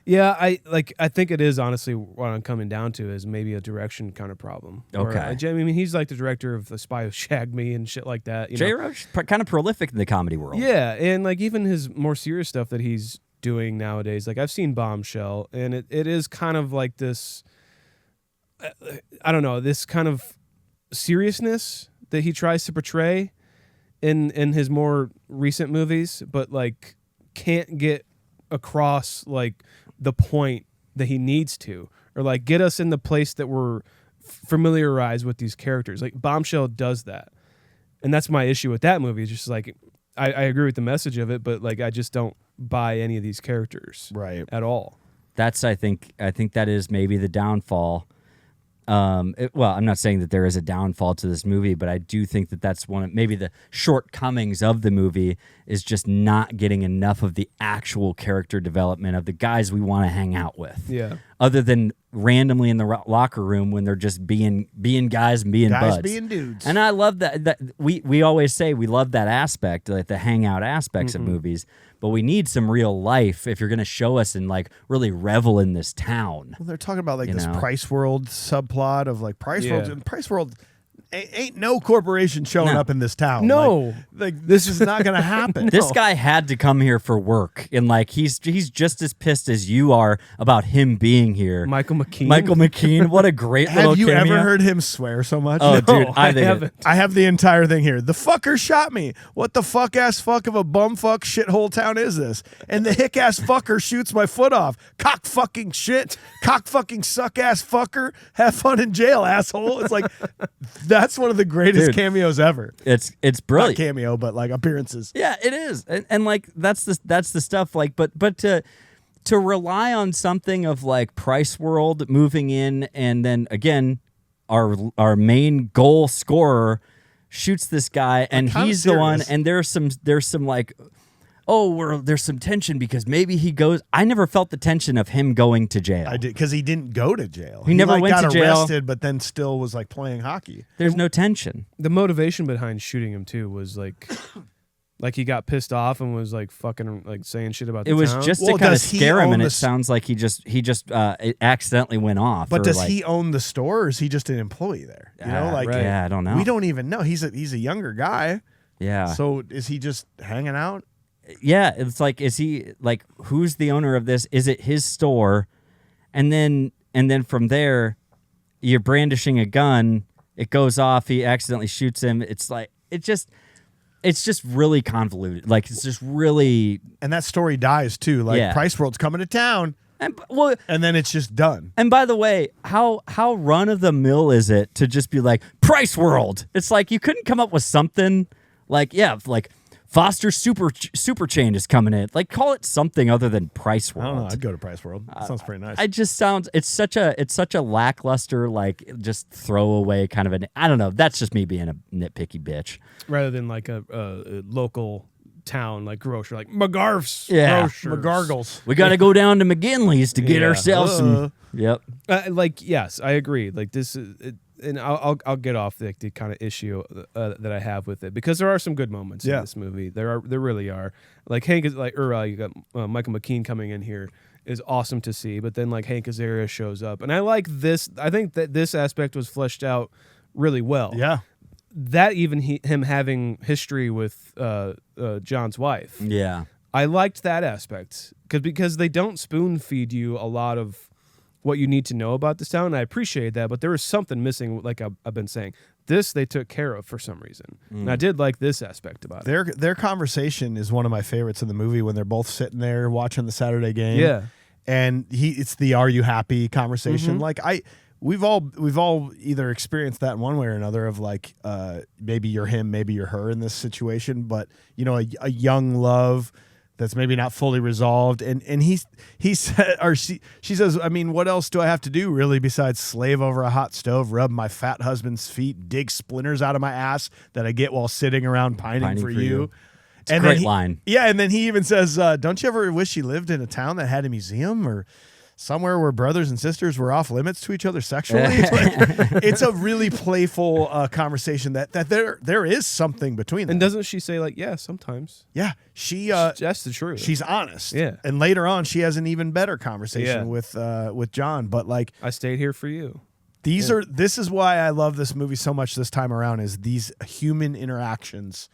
Yeah, I think it is honestly what I'm coming down to is maybe a direction kind of problem. Okay. I mean, he's like the director of The Spy Who Shagged Me and shit like that. Jay Roach, kind of prolific in the comedy world. Yeah, and like even his more serious stuff that he's doing nowadays. Like I've seen Bombshell, and it is kind of like this, I don't know, this kind of seriousness that he tries to portray in his more recent movies, but like can't get across like the point that he needs to, or like get us in the place that we're familiarized with these characters. Like Bombshell does that, and that's my issue with that movie. It's just like I agree with the message of it, but like I just don't buy any of these characters at all. That's I think that is maybe the downfall. Well, I'm not saying that there is a downfall to this movie, but I do think that that's one of maybe the shortcomings of the movie is just not getting enough of the actual character development of the guys we want to hang out with. Yeah. Other than randomly in the locker room when they're just being guys and being buds. Being dudes. And I love that we always say we love that aspect, like the hangout aspects of movies. But we need some real life if you're going to show us and like really revel in this town. Well, they're talking about like this Price World subplot of like Price World. And Price World, Ain't no corporation showing No. up in this town. No. like this is not going to happen. This guy had to come here for work, and like he's just as pissed as you are about him being here. Michael McKean. Michael McKean, what a great little Have you cameo. ever heard him swear so much? Oh, No, dude, I think haven't. I have the entire thing here. The fucker shot me. What the fuck ass fuck of a bumfuck shithole town is this? And the hick ass fucker shoots my foot off. Cock fucking shit. Cock fucking suck ass fucker. Have fun in jail, asshole. It's like that's one of the greatest Dude. cameos ever. It's Not brilliant. cameo, but like appearances. Yeah, it is, and like that's the stuff. Like, but to rely on something of like Price World moving in, and then again, our main goal scorer shoots this guy, and kinda he's the one. serious. And there's some like, there's some tension because maybe he goes. I never felt the tension of him going to jail. I did because he didn't go to jail. He never like, went got to jail. arrested, but then still was like playing hockey. There's no tension. The motivation behind shooting him too was like he got pissed off and was like fucking like saying shit about the It was town. just Well, to kind of does he scare him, own and the it s- sounds like he just it accidentally went off. But or does like, he own the store, or is he just an employee there? You know, like right. Yeah, I don't know. we don't even know. He's a younger guy. Yeah. So is he just hanging out? Yeah, it's like, is he like, who's the owner of this? Is it his store? And then from there, you're brandishing a gun. It goes off. He accidentally shoots him. It's like it's just really convoluted. Like it's just really And that story dies too. Like Yeah. Price World's coming to town, and well. and then it's just done. And by the way, how run of the mill is it to just be like Price World? It's like you couldn't come up with something like Foster Super Chain is coming in. Like call it something other than Price I World. don't know. I'd go to Price World. That sounds pretty nice. It just sounds it's such a lackluster, like just throwaway kind of an, I don't know. That's just me being a nitpicky bitch. rather than like a local town like grocer, like McGarf's. Yeah. Grocers. McGargles. We got to go down to McGinley's to get Yeah. ourselves some. Yep. Like yes, I agree. Like this is, and I'll get off the kind of issue that I have with it because there are some good moments Yeah. in this movie. There really are. Like Hank is like, you got Michael McKean coming in here is awesome to see, but then like Hank Azaria shows up, and I like this. I think that this aspect was fleshed out really well. Yeah. That even him having history with John's wife. Yeah. I liked that aspect because they don't spoon feed you a lot of what you need to know about this town. And I appreciate that, but there was something missing. Like I've been saying, this they took care of for some reason, and I did like this aspect about it. Their conversation is one of my favorites in the movie when they're both sitting there watching the Saturday game. Yeah. And it's the "Are you happy?" conversation. Like we've all either experienced that in one way or another of like maybe you're him, maybe you're her in this situation, but you know a young love that's maybe not fully resolved, and he said, or she says, I mean, what else do I have to do really besides slave over a hot stove, rub my fat husband's feet, dig splinters out of my ass that I get while sitting around pining for you. It's a great line. Yeah, and then he even says, don't you ever wish you lived in a town that had a museum or somewhere where brothers and sisters were off limits to each other sexually? It's a really playful conversation that there is something between them. And doesn't she say like, yeah, sometimes? Yeah, she That's the truth. she's honest. Yeah. And later on, she has an even better conversation Yeah. with John. But like I stayed here for you. this is why I love this movie so much this time around is these human interactions,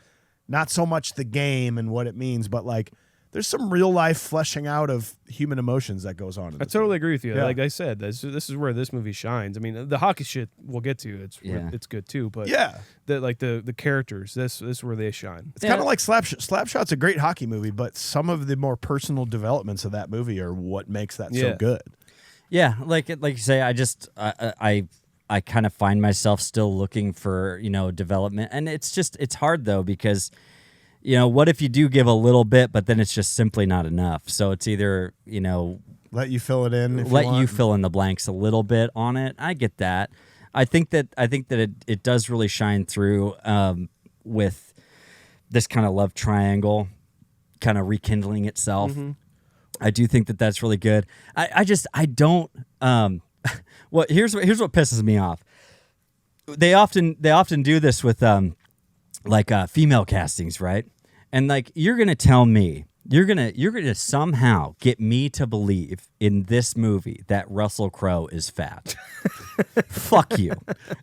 not so much the game and what it means, but like there's some real life fleshing out of human emotions that goes on. In I this totally movie. agree with you. Yeah. Like I said, this is where this movie shines. I mean, the hockey shit we'll get to. It's good too. But Yeah. the characters, this is where they shine. It's kind of like Slapshot's a great hockey movie, but some of the more personal developments of that movie are what makes that so Yeah. good. Yeah, like you say, I just I kind of find myself still looking for development, and it's hard though because what if you do give a little bit, but then it's just simply not enough. So it's either Let you fill it in. If let you you want. fill in the blanks a little bit on it. I get that. I think that it does really shine through with this kind of love triangle kind of rekindling itself. I do think that that's really good. I don't here's what pisses me off. They often do this with female castings, right? And like you're gonna tell me You're gonna somehow get me to believe in this movie that Russell Crowe is fat. Fuck you.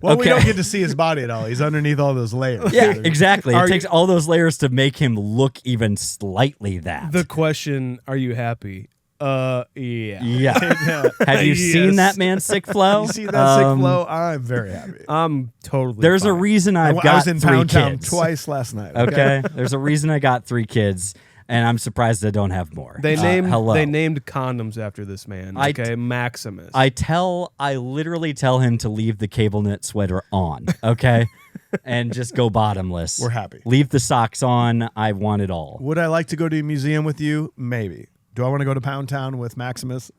Well, we Okay? don't get to see his body at all. He's underneath all those layers. Yeah, exactly. Are It you- takes all those layers to make him look even slightly that. The question: are you happy? Yeah. Yeah. Have you seen Yes. that man's sick flow? You see that sick flow? I'm very happy. I'm totally. There's a fine. reason I I've got was in 3 Pound Town kids. twice last night. Okay. There's a reason I got 3 kids, and I'm surprised I don't have more. They named hello. they named condoms after this man. Okay, Maximus. I literally tell him to leave the cable knit sweater on, okay? And just go bottomless. We're happy. Leave the socks on. I want it all. Would I like to go to a museum with you? Maybe. Do I want to go to Pound Town with Maximus?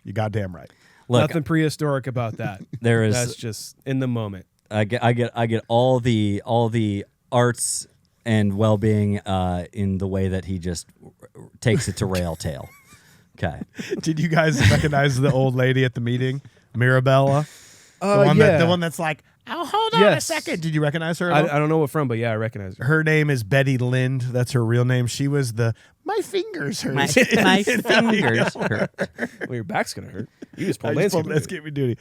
You goddamn right. Look, Nothing prehistoric about that. there is That's just in the moment. I get all the arts and well-being in the way that he just takes it to rail tail. Okay. Did you guys recognize the old lady at the meeting, Mirabella? Yeah. The one that's like, oh, hold on Yes. a second. Did you recognize her? I at all? don't know what from, but yeah, I recognize her. Her name is Betty Lind. That's her real name. She was my fingers hurt. My fingers hurt. Well, your back's gonna hurt. You just I pulled just pulled landscaping. landscaping duty.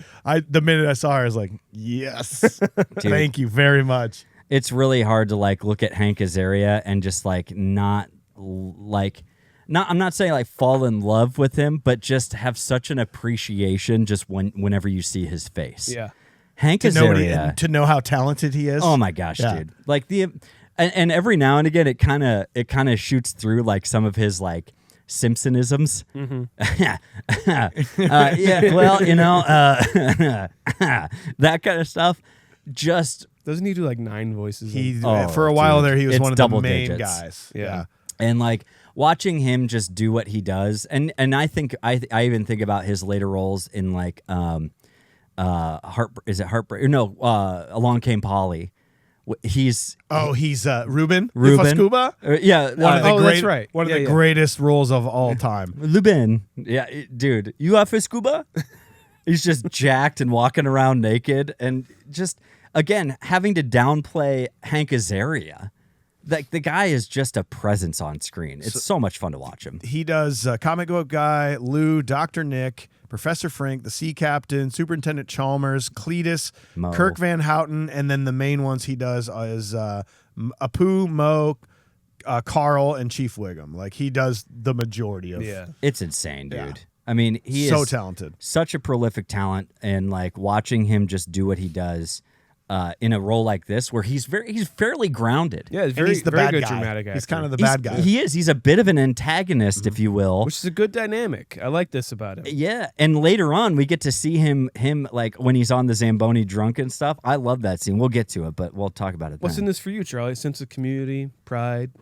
The minute I saw her, I was like, yes. Thank you very much. It's really hard to like look at Hank Azaria and just like not I'm not saying like fall in love with him, but just have such an appreciation just whenever you see his face. Yeah. Hank To Azaria. know how talented he is. Oh my gosh, Yeah. dude! Like and every now and again, it kind of shoots through like some of his like Simpsonisms. Yeah, well, that kind of stuff. Just Doesn't he do like 9 voices? He Oh, for a while dude. there, he was It's one of the double main digits. guys. Yeah. and like watching him just do what he does, and I think I even think about his later roles in like Heartbreak? No, Along Came Polly. He's Ruben. Ruben. Scuba. Yeah, One of the that's right. One of Yeah, the yeah. greatest roles of all time. Lubin. Yeah, dude, you up for scuba? He's just jacked and walking around naked, and just again having to downplay Hank Azaria. Like the guy is just a presence on screen. It's so much fun to watch him. He does Comic Book Guy, Lou, Dr. Nick, Professor Frink, the Sea Captain, Superintendent Chalmers, Cletus, Mo. Kirk Van Houten, and then the main ones he does is Apu, Mo, Carl, and Chief Wiggum. Like he does the majority of. Yeah. It's insane, dude. Yeah. I mean, he So is talented. such a prolific talent, and like watching him just do what he does in a role like this, where he's fairly grounded. Yeah, it's And he's the very bad good guy. dramatic actor. He's kind of the He's- bad guy. He is. He's a bit of an antagonist, if you will. which is a good dynamic. I like this about him. Yeah, and later on we get to see him like when he's on the Zamboni drunk and stuff. I love that scene. We'll get to it, but we'll talk about it. What's then. in this for you, Charlie? Sense of community, pride,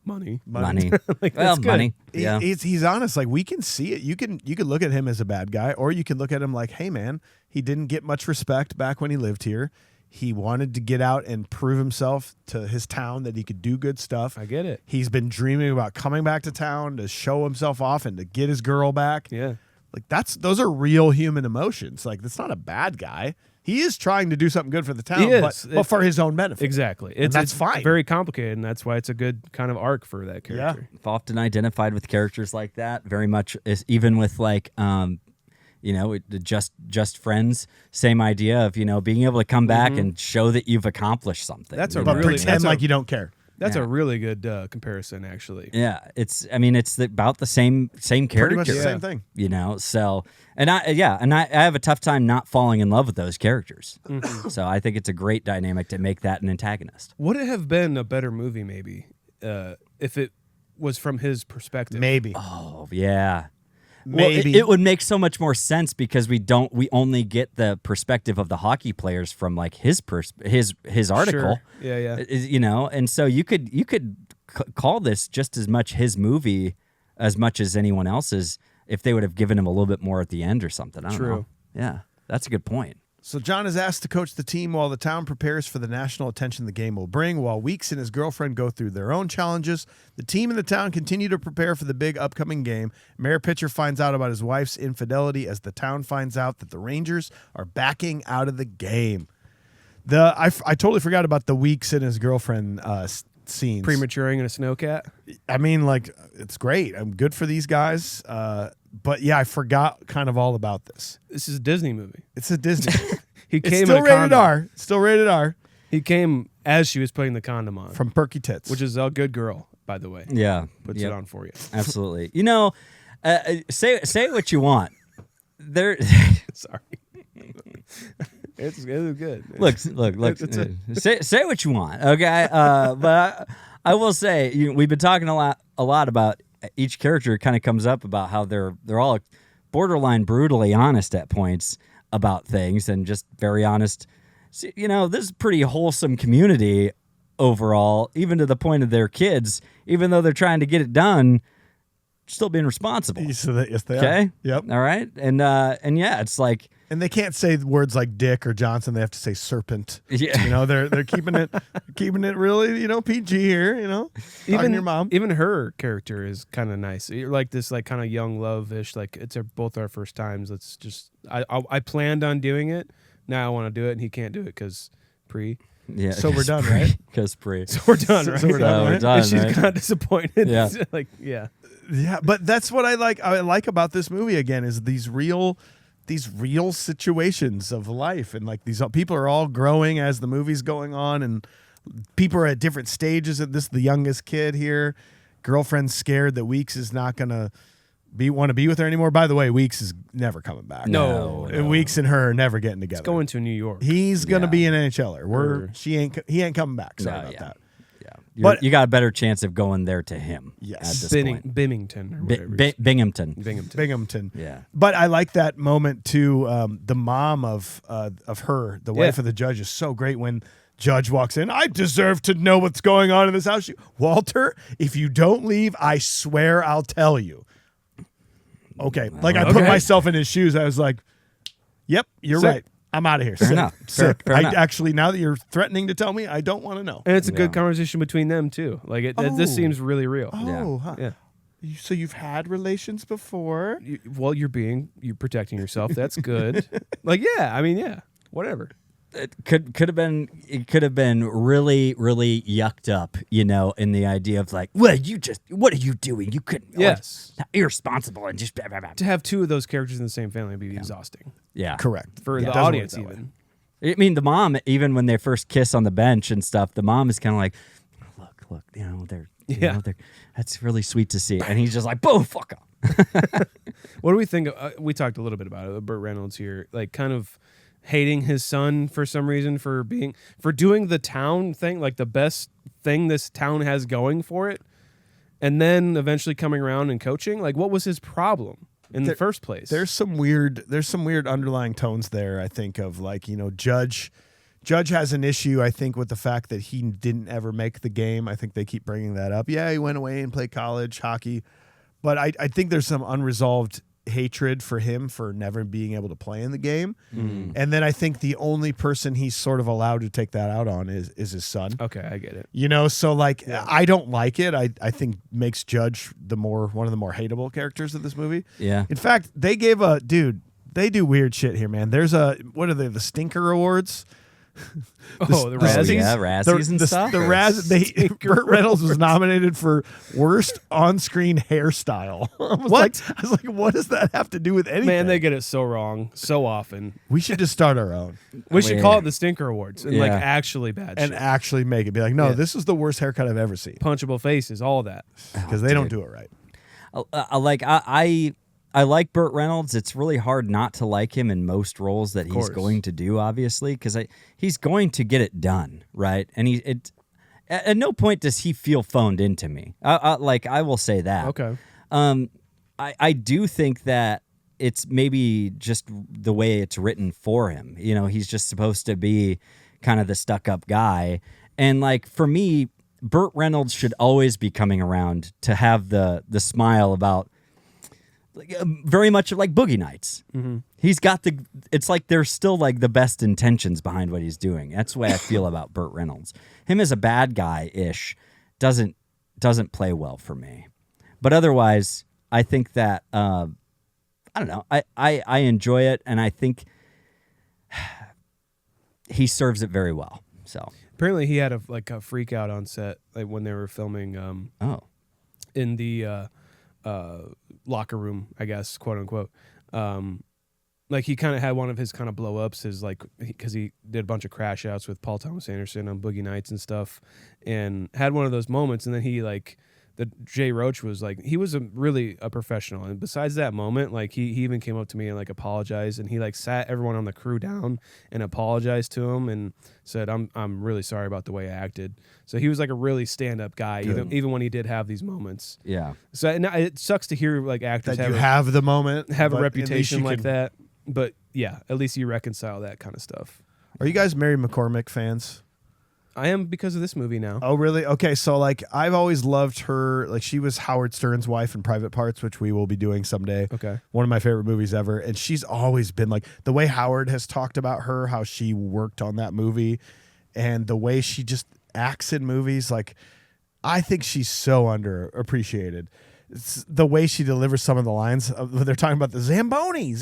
money. Money. Like, Well, that's good. money. He- Yeah. He's honest. Like we can see it. You can look at him as a bad guy, or you can look at him like, hey man, he didn't get much respect back when he lived here. He wanted to get out and prove himself to his town that he could do good stuff. I get it. He's been dreaming about coming back to town to show himself off and to get his girl back. Yeah. Like those are real human emotions. Like that's not a bad guy. He is trying to do something good for the town, He is. but for his own benefit. Exactly. And that's it's fine. very complicated, and that's why it's a good kind of arc for that character. I've often identified with characters like that very much, even with like just friends. Same idea of being able to come back and show that you've accomplished something. That's a you But know? really- pretend that's a- like you don't care. That's Yeah. a really good comparison, actually. Yeah, it's about the same character. Pretty much the same thing. So and I have a tough time not falling in love with those characters. So I think it's a great dynamic to make that an antagonist. Would it have been a better movie, maybe, if it was from his perspective? Maybe. Oh yeah. Maybe. Well, it would make so much more sense because we only get the perspective of the hockey players from like his article. Sure. Yeah. And so you could call this just as much his movie as much as anyone else's if they would have given him a little bit more at the end or something. I don't True. know. Yeah, that's a good point. So John is asked to coach the team while the town prepares for the national attention the game will bring. While Weeks and his girlfriend go through their own challenges, the team and the town continue to prepare for the big upcoming game. Mayor Pitcher finds out about his wife's infidelity as the town finds out that the Rangers are backing out of the game. I totally forgot about the Weeks and his girlfriend scenes. Prematuring in a snowcat. I mean, like, it's great. I'm good for these guys. But yeah, I forgot kind of all about this. This is a Disney movie. It's a Disney. He It's came still in a rated condom. R. Still rated R. He came as she was putting the condom on, From Perky Tits. which is a good girl, by the way. Yeah. Puts Yep. it on for you. Absolutely. Say what you want. There. Sorry. It was good. Look. Say what you want, okay? But I will say, we've been talking a lot about each character. Kind of comes up about how they're all borderline brutally honest at points about things, and just very honest. So, this is a pretty wholesome community overall, even to the point of their kids, even though they're trying to get it done, still being responsible. Yes, they are. Okay. Yep. All right. And yeah, it's like. And they can't say words like dick or Johnson. They have to say serpent. Yeah. They're keeping it really, PG here, talking to your mom. Even her character is kind of nice. You're like this, like kind of young love-ish. Like it's both our first times. Let's just. I planned on doing it. Now I want to do it, and he can't do it because pre. Yeah. So we're done, right? Because pre. So we're done, right? So we're done, we're right? done. And she's right? kind of disappointed. Yeah. Yeah. Yeah, but that's what I like about this movie again is these real situations of life, and like these people are all growing as the movie's going on, and people are at different stages of this. The youngest kid here, girlfriend's scared that Weeks is not gonna want to be with her anymore. By the way, Weeks is never coming back. No. And Weeks and her are never getting together. It's going to New York. He's gonna Yeah. be an NHLer. He ain't coming back. Sorry about that. Yeah. But- You got a better chance of going there to him. Yes. At this point. Binghamton or whatever. Binghamton. Binghamton. Yeah. But I like that moment too. The mom of her, the wife of the judge, is so great when Judge walks in. I deserve to know what's going on in this house. Walter, if you don't leave, I swear I'll tell you. Okay. Like I put Okay. myself in his shoes. I was like, yep, you're Sick. right. I'm out of here. Fair Sick. enough. Sick. Fair enough. Actually, now that you're threatening to tell me, I don't want to know. And it's a Yeah. good conversation between them too. Like Oh. this seems really real. Oh, huh. Yeah. So you've had relations before? You're protecting yourself. That's good. Whatever. It could have been really, really yucked up, in the idea of like, well, what are you doing? You couldn't. Yes. Irresponsible and just blah, blah, blah. To have two of those characters in the same family would be exhausting Yeah. Correct. for Yeah. the It doesn't work audience. that way. Even I mean, the mom, even when they first kiss on the bench and stuff, the mom is kind of like, look, they're that's really sweet to see. And he's just like, boom, fuck off. what do we think? We talked a little bit about it. Burt Reynolds here, like kind of hating his son for some reason for doing the town thing, like the best thing this town has going for it, and then eventually coming around and coaching. Like, what was his problem in the first place? There's some weird underlying tones there, I think, of like, Judge has an issue, I think, with the fact that he didn't ever make the game. I think they keep bringing that up. Yeah, he went away and played college hockey. But I think there's some unresolved hatred for him for never being able to play in the game. Mm. And then I think the only person he's sort of allowed to take that out on is his son. Okay, I get it. So like, I don't like it. I think makes Judge one of the more hateable characters of this movie. Yeah. In fact, they do weird shit here, man. There's what are they, the Stinker Awards? The Oh, Razzies? yeah, Razzies and stuff. Burt Reynolds was nominated for worst on-screen hairstyle. I was like, what does that have to do with anything? Man, they get it so wrong so often. We should just start our own We should call it the Stinker Awards and like Yeah. actually bad and shit. actually make it. Be like, no, Yeah. this is the worst haircut I've ever seen, Punchable faces, all that. because they don't do it right. I like Burt Reynolds. It's really hard not to like him in most roles that he's course. going to do, obviously, because he's going to get it done, right? And at no point does he feel phoned into me. I will say that. Okay. I do think that it's maybe just the way it's written for him. He's just supposed to be kind of the stuck-up guy. And like for me, Burt Reynolds should always be coming around to have the smile about very much like Boogie Nights. Mm-hmm. He's got it's like there's still like the best intentions behind what he's doing. That's the way I feel about Burt Reynolds. Him as a bad guy-ish doesn't play well for me. But otherwise, I think that, I don't know, I enjoy it, and I think he serves it very well. So Apparently, he had a freak out on set, like when they were filming. In the locker room, I guess, quote unquote. Like he kind of had one of his kind of blow ups, because he did a bunch of crash outs with Paul Thomas Anderson on Boogie Nights and stuff, and had one of those moments, and then he Jay Roach was like, he was really a professional, and besides that moment, like he even came up to me and like apologized, and he like sat everyone on the crew down and apologized to him and said, I'm really sorry about the way I acted. So he was like a really stand up guy, even when he did have these moments. Yeah. So and it sucks to hear like actors that have the moment, have a reputation like that, but yeah, at least you reconcile that kind of stuff. Are you guys Mary McCormick fans? I am, because of this movie now. Oh, really? Okay, so like I've always loved her. Like she was Howard Stern's wife in Private Parts, which we will be doing someday. Okay. One of my favorite movies ever. And she's always been like, the way Howard has talked about her, how she worked on that movie, and the way she just acts in movies. Like, I think she's so underappreciated. It's the way she delivers some of the lines. They're talking about the Zamboni,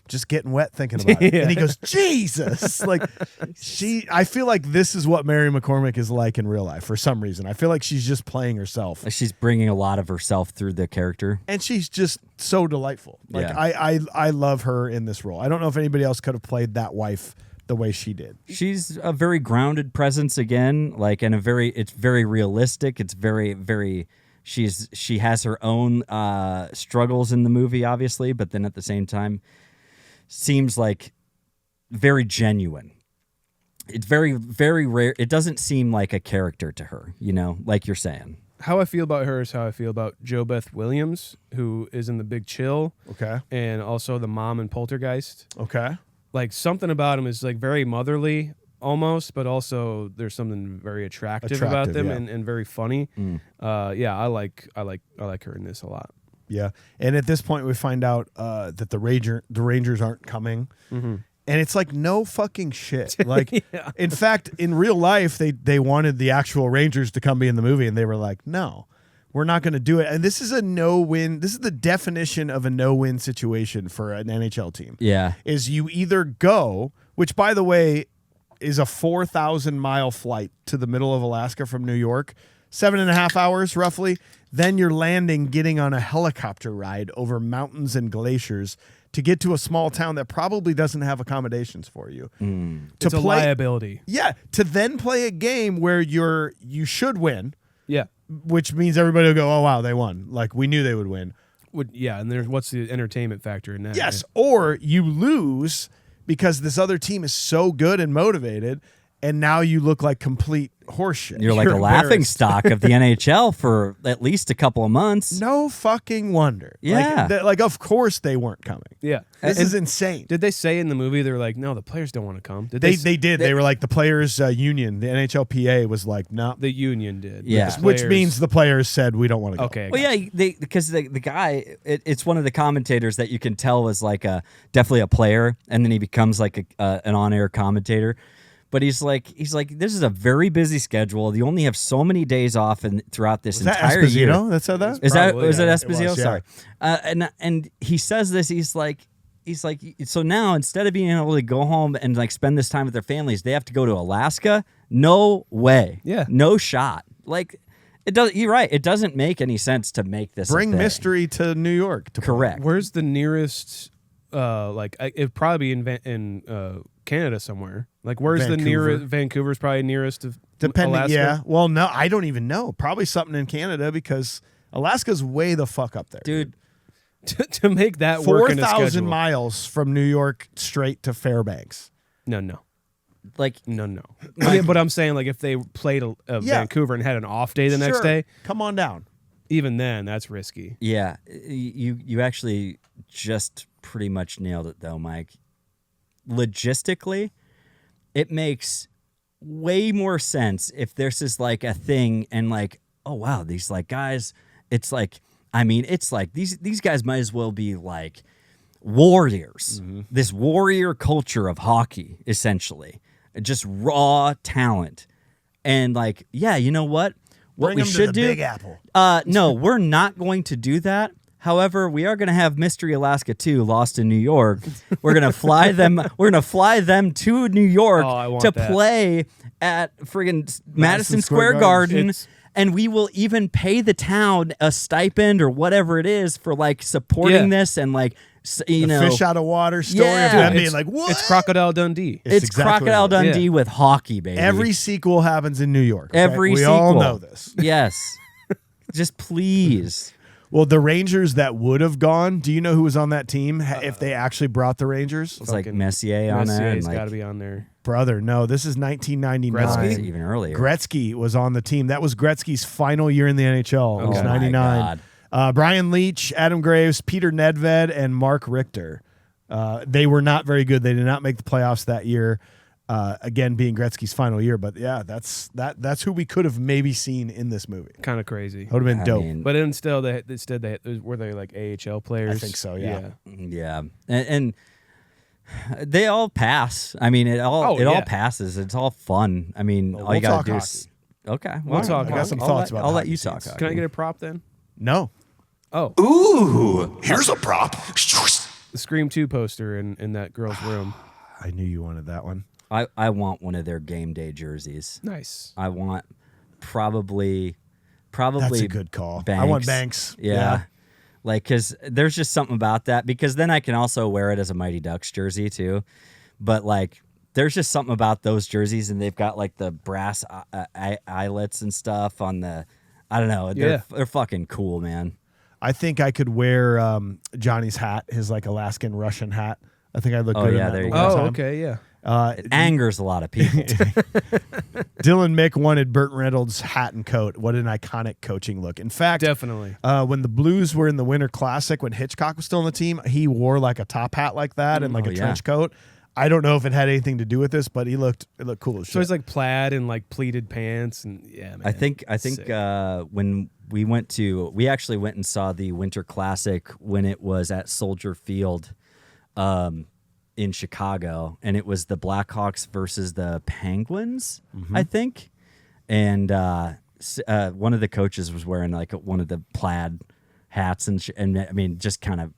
just getting wet thinking about it. Yeah. And he goes, Jesus. Like I feel like this is what Mary McCormick is like in real life for some reason. I feel like she's just playing herself. Like she's bringing a lot of herself through the character. And she's just so delightful. Like Yeah. I love her in this role. I don't know if anybody else could have played that wife the way she did. She's a very grounded presence again, like, and it's very realistic. It's very, very, she has her own struggles in the movie, obviously, but then at the same time seems like very genuine. It's very, very rare. It doesn't seem like a character to her, like you're saying. How I feel about her is how I feel about Jo Beth Williams, who is in The Big Chill. Okay. And also the mom in Poltergeist. Okay. Like something about him is like very motherly almost, but also there's something very attractive about them, yeah. and very funny. Yeah, I like her in this a lot. Yeah. And at this point we find out that the Rangers aren't coming. Mm-hmm. And it's like, no fucking shit. Like, Yeah. In fact, in real life, they wanted the actual Rangers to come be in the movie, and they were like, no, we're not going to do it. And this is a no-win. This is the definition of a no-win situation for an NHL team. Yeah. Is you either go, which, by the way, is a 4,000-mile flight to the middle of Alaska from New York, 7.5 hours roughly. Then you're landing, getting on a helicopter ride over mountains and glaciers to get to a small town that probably doesn't have accommodations for you. It's a liability. Yeah, to then play a game where you should win. Yeah. Which means everybody will go, oh, wow, they won. Like, we knew they would win. And what's the entertainment factor in that? Yes, or you lose because this other team is so good and motivated, and now you look like complete horseshit. You're like a laughing embarrassed. stock of the NHL for at least a couple of months. No fucking wonder. Yeah. Like of course they weren't coming. Yeah. This is insane. Did they say in the movie, they're like, no, the players don't want to come? Did They did. They were like, the players' union, the NHLPA was like, no. The union did. Yeah. The Which players- means the players said, we don't want to go. Okay. Well, yeah, because the guy, it's one of the commentators that you can tell was like definitely a player, and then he becomes like an on-air commentator. But he's like, this is a very busy schedule. You only have so many days off throughout this entire year. Esposito that said that? Was Probably, it yeah. Esposito? It was, yeah. Sorry. And he says this. He's like, so now instead of being able to go home and like spend this time with their families, they have to go to Alaska. No way. Yeah. No shot. Like it does. You're right. It doesn't make any sense to make this Bring a thing. mystery to New York. Correct. Where's the nearest? It'd probably be in Canada somewhere. Like, where's the Vancouver. nearest? Vancouver's probably nearest to Depending, Alaska. yeah. Well, no, I don't even know. Probably something in Canada because Alaska's way the fuck up there. Dude. to make that work in a 4,000 schedule. miles from New York straight to Fairbanks. No. Like No. Yeah, but I'm saying, like, if they played Yeah. Vancouver and had an off day the next Sure. day, Come on down. even then, that's risky. yeah, you actually just pretty much nailed it though, Mike. Logistically, it makes way more sense if this is like a thing and like, oh wow, these like guys, it's like, I mean, it's like these guys might as well be like warriors. Mm-hmm. This warrior culture of hockey, essentially, just raw talent. And like, yeah, you know what? What Bring we 'em to should the do? Big Apple. No, we're not going to do that. However, we are going to have Mystery Alaska 2 Lost in New York. We're going to fly them. We're going to fly them to New York to play at friggin' Madison Square Garden. And we will even pay the town a stipend or whatever it is for like supporting this and like fish out of water story of them being like, what? It's Crocodile Dundee. It's exactly Crocodile Dundee with hockey, baby. Every sequel happens in New York. Okay? We sequel. All know this. Yes. Just please. Well, the Rangers that would have gone, do you know who was on that team if they actually brought the Rangers? It's like Messier on there. Messier's got to be on there. Brother, no, this is 1999. Gretzky? Even earlier. Gretzky was on the team. That was Gretzky's final year in the NHL. It was 99. Brian Leach, Adam Graves, Peter Nedved, and Mark Richter. They were not very good. They did not make the playoffs that year. Again, being Gretzky's final year, but yeah, that's who we could have maybe seen in this movie. Kind of crazy. That would have been dope. But instead, were they like AHL players? I think so. Yeah. And they all pass. I mean, it all passes. It's all fun. I mean, all you gotta do is okay. We'll talk. I got some thoughts about. I'll let you talk. Can I get a prop then? No. Oh. Ooh, here's a prop. The Scream 2 poster in that girl's room. I knew you wanted that one. I want one of their game day jerseys. Nice. I want probably That's a good call. Banks. I want Banks. Yeah. Like, because there's just something about that. Because then I can also wear it as a Mighty Ducks jersey too. But like, there's just something about those jerseys, and they've got like the brass eyelets and stuff on the. I don't know. They're fucking cool, man. I think I could wear Johnny's hat, his like Alaskan Russian hat. I think I'd look good in that. There you go. Oh, okay, yeah. It angers a lot of people. Dylan Mick wanted Burt Reynolds' hat and coat. What an iconic coaching look. In fact, definitely. When the Blues were in the Winter Classic, when Hitchcock was still on the team, he wore like a top hat like that and like a trench coat. I don't know if it had anything to do with this, but it looked cool as shit. So he's like plaid and like pleated pants and man. I think when we actually went and saw the Winter Classic when it was at Soldier Field in Chicago, and it was the Blackhawks versus the Penguins, I think. And one of the coaches was wearing like one of the plaid hats, and I mean, just kind of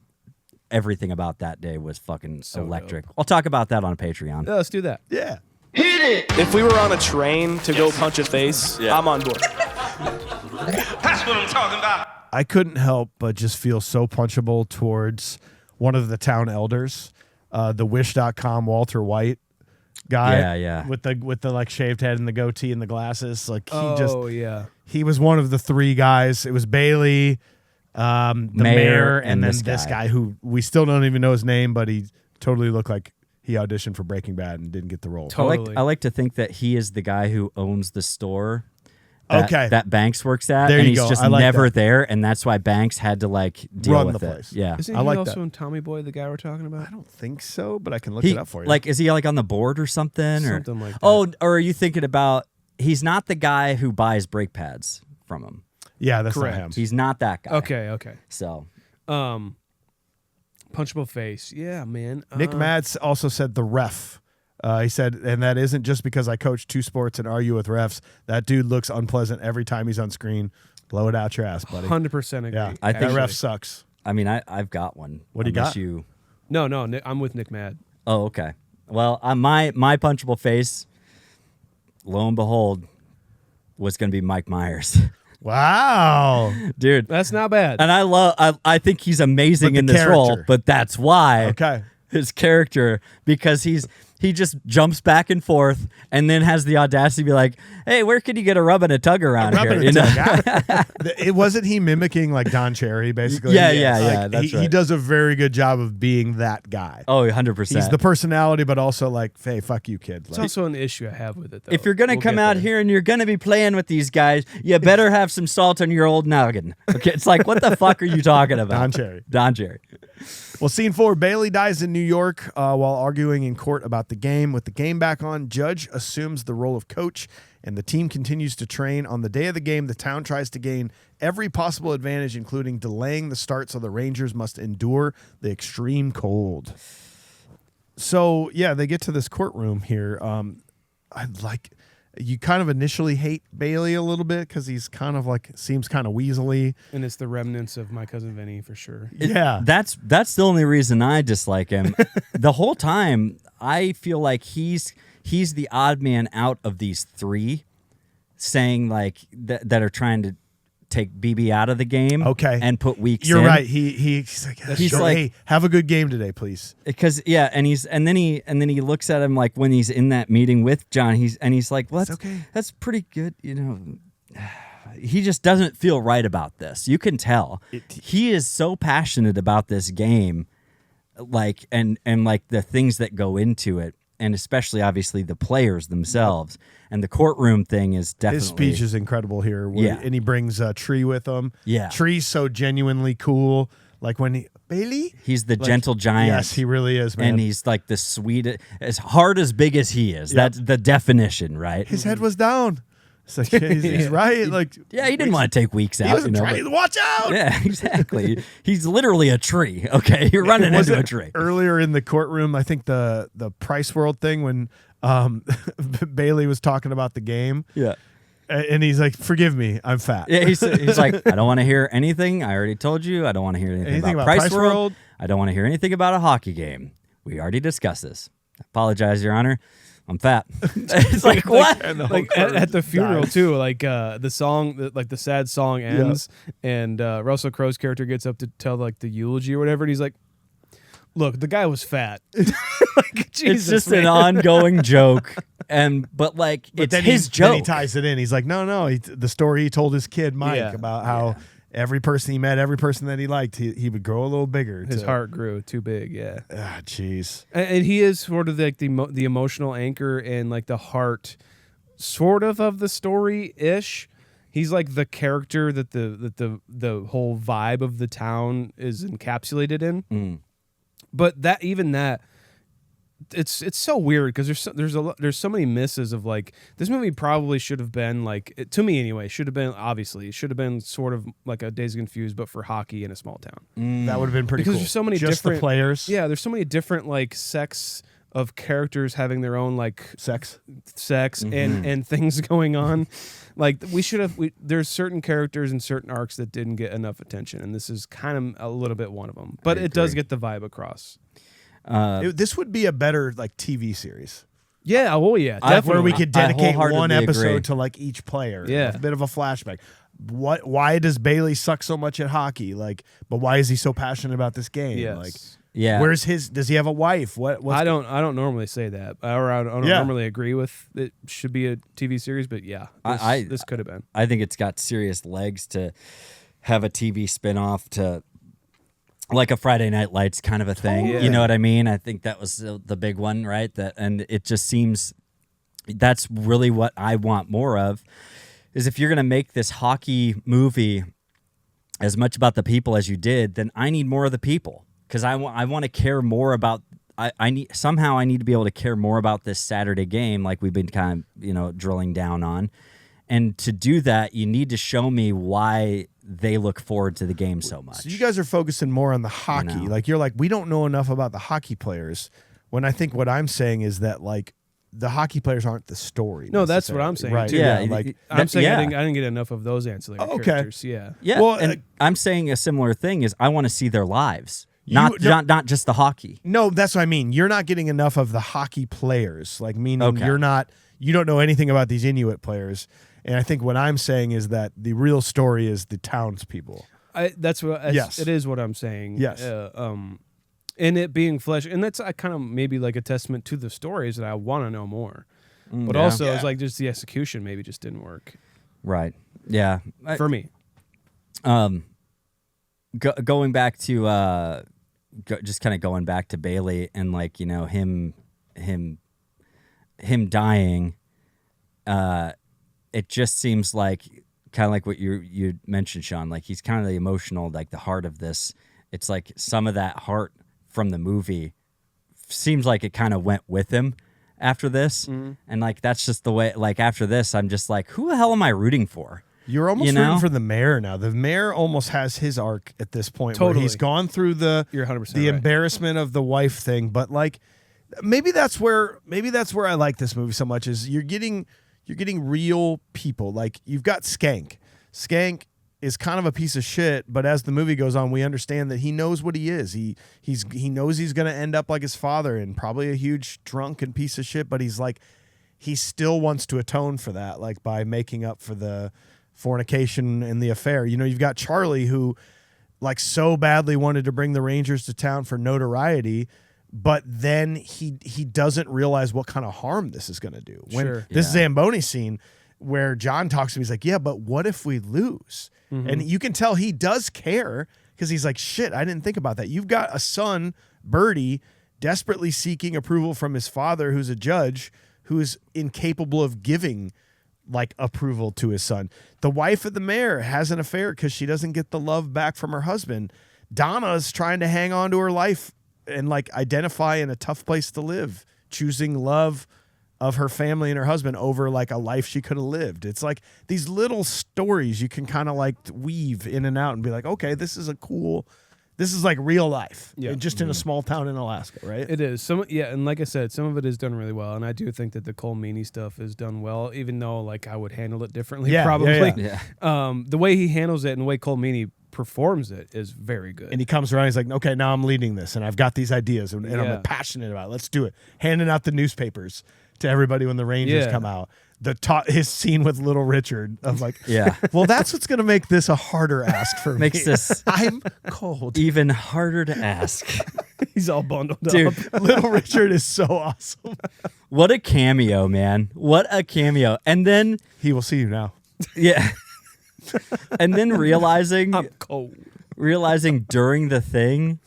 everything about that day was fucking electric. Dope. I'll talk about that on Patreon. Yeah, let's do that. Yeah. Hit it! If we were on a train to go punch a face, I'm on board. That's what I'm talking about. I couldn't help but just feel so punchable towards one of the town elders, the Wish.com Walter White guy. With the like shaved head and the goatee and the glasses. Like he was one of the three guys. It was Bailey, the mayor, and then this guy who we still don't even know his name, but he totally looked like he auditioned for Breaking Bad and didn't get the role. Totally. I like to think that he is the guy who owns the store that Banks works at, there and you he's go. just never there, and that's why Banks had to like deal run with the it. place. Yeah, Isn't I he like also that. in Tommy Boy, the guy we're talking about? I don't think so, but I can look it up for you. Like, is he like on the board or something? Something like that. Oh, or are you thinking about? He's not the guy who buys brake pads from him. Yeah, that's Correct. not him. He's not that guy. Okay. So, punchable face. Yeah, man. NicMad also said the ref. He said, and that isn't just because I coach two sports and argue with refs. That dude looks unpleasant every time he's on screen. Blow it out your ass, buddy. 100% agree. Yeah, I think that ref sucks. I mean, I've got one. What do you got? No, I'm with NicMad. Oh, okay. Well, my punchable face, lo and behold, was going to be Mike Myers. Wow, Dude, That's not bad. and I think he's amazing in this role, but that's why. Okay. His character, because he just jumps back and forth and then has the audacity to be like, hey, where can you get a rub and a tug around here? You know? It wasn't he mimicking like Don Cherry, basically? Yeah, Like, that's right. He does a very good job of being that guy. Oh, 100%. He's the personality, but also like, hey, fuck you, kid. It's Like, also an issue I have with it, though. If you're going to We'll come get out there. here and you're going to be playing with these guys, you better have some salt on your old noggin. Okay, it's like, what the fuck are you talking about? Don Cherry. Well, scene 4, Bailey dies in New York while arguing in court about the game. With the game back on, Judge assumes the role of coach, and the team continues to train. On the day of the game, the town tries to gain every possible advantage, including delaying the start so the Rangers must endure the extreme cold. So, yeah, they get to this courtroom here. You kind of initially hate Bailey a little bit because he's kind of like seems kind of weaselly. And it's the remnants of My Cousin Vinny for sure. Yeah, That's the only reason I dislike him. The whole time, I feel like he's the odd man out of these three, saying like that are trying to take BB out of the game, and put Weeks. You're in. right. He's like, hey, have a good game today, please. Because and then he looks at him like when he's in that meeting with John. He's like, well, that's pretty good, you know. He just doesn't feel right about this. You can tell he is so passionate about this game, like and like the things that go into it. And especially, obviously, the players themselves. And the courtroom thing is definitely... His speech is incredible here. And he brings Tree with him. Yeah. Tree's so genuinely cool. Like when Bailey? He's the gentle giant. Yes, he really is, man. And he's like the sweet... As hard as big as he is. That's the definition, right? His head was down. It's like, he's right. Like, yeah, he didn't want to take Weeks out. He wasn't trying to watch out. Yeah, exactly. He's literally a tree. Okay, you're running into a tree. Earlier in the courtroom, I think the Price World thing when Bailey was talking about the game. Yeah. And he's like, forgive me, I'm fat. Yeah, he's like, I don't want to hear anything. I already told you. I don't want to hear anything about Price World. I don't want to hear anything about a hockey game. We already discussed this. I apologize, Your Honor. I'm fat. It's like what? Like at the funeral too. Like the song, like the sad song ends, and Russell Crowe's character gets up to tell like the eulogy or whatever, and he's like, "Look, the guy was fat." Like, Jesus, it's just man. an ongoing joke, but it's his joke. Then he ties it in. He's like, no. The story he told his kid Mike about how every person he met, every person that he liked, he would grow a little bigger. His heart grew too big. Yeah. Ah, jeez. And he is sort of like the emotional anchor and like the heart, sort of the story ish. He's like the character that the whole vibe of the town is encapsulated in. Mm. But that it's so weird because there's so many misses of like this movie probably should have been like, to me anyway, should have been sort of like a Days Confused but for hockey in a small town. That would have been pretty because cool. There's so many just different the players. Yeah, there's so many different like sects of characters having their own like sex and things going on. Like there's certain characters and certain arcs that didn't get enough attention, and this is kind of a little bit one of them. But it does get the vibe across. This would be a better like TV series. Yeah, definitely. Where we could dedicate one episode agree. to like each player. Yeah, a bit of a flashback. Why does Bailey suck so much at hockey? Like, but why is he so passionate about this game? Yes. Like, yeah. Where's his? Does he have a wife? I don't normally say that, or I don't normally agree with it. Should be a TV series, but yeah, this could have been. I think it's got serious legs to have a TV spinoff to. Like a Friday Night Lights kind of a thing. Yeah. You know what I mean? I think that was the big one, right? And it just seems that's really what I want more of, is if you're going to make this hockey movie as much about the people as you did, then I need more of the people, because I want to care more about I need to be able to care more about this Saturday game, like we've been kind of, drilling down on. And to do that, you need to show me why they look forward to the game so much. So you guys are focusing more on the hockey. Like, you're like, we don't know enough about the hockey players. When I think what I'm saying is that, like, the hockey players aren't the story. No, that's what I'm saying, right. too. Yeah, I'm saying I didn't get enough of those ancillary characters. Yeah. Yeah, well, and I'm saying a similar thing is I want to see their lives, not just the hockey. No, that's what I mean. You're not getting enough of the hockey players, like, meaning you don't know anything about these Inuit players. And I think what I'm saying is that the real story is the townspeople. It is what I'm saying. Yes. And it being flesh, and that's kind of maybe like a testament to the stories that I want to know more. But also, it's like just the execution maybe just didn't work. Right. Yeah. For me. Going back to just kind of going back to Bailey and like him dying. It just seems like kind of like what you mentioned, Sean. Like he's kind of the emotional, like the heart of this. It's like some of that heart from the movie seems like it kind of went with him after this, and like that's just the way. Like after this, I'm just like, who the hell am I rooting for? You're almost rooting for the mayor now. The mayor almost has his arc at this point, where he's gone through the You're 100% the embarrassment of the wife thing, but like maybe that's where I like this movie so much is you're getting you're getting real people. Like you've got Skank. Skank is kind of a piece of shit, but as the movie goes on, we understand that he knows what he is. He knows he's going to end up like his father and probably a huge drunk and piece of shit, but he's like, he still wants to atone for that, like by making up for the fornication and the affair. You know, you've got Charlie who like so badly wanted to bring the Rangers to town for notoriety, but then he doesn't realize what kind of harm this is going to do. When this Zamboni scene where John talks to him, he's like, yeah, but what if we lose? And you can tell he does care because he's like, shit, I didn't think about that. You've got a son, Bertie, desperately seeking approval from his father, who's a judge, who is incapable of giving like approval to his son. The wife of the mayor has an affair because she doesn't get the love back from her husband. Donna's trying to hang on to her life and like identify in a tough place to live, choosing love of her family and her husband over like a life she could have lived. It's like these little stories you can kind of like weave in and out and be like, okay, this is like real life, just in a small town in Alaska, right? It is. And like I said, some of it is done really well, and I do think that the Cole Meany stuff is done well, even though like I would handle it differently, probably. The way he handles it and the way Cole Meany performs it is very good. And he comes around, he's like, okay, now I'm leading this, and I've got these ideas, and I'm passionate about it. Let's do it. Handing out the newspapers to everybody when the Rangers come out. His scene with Little Richard of like, well, that's what's going to make this a harder ask for me. Makes this I'm cold. even harder to ask. He's all bundled Dude, up. Little Richard is so awesome. What a cameo, man. What a cameo. And then He will see you now. yeah. And then realizing I'm cold. during the thing,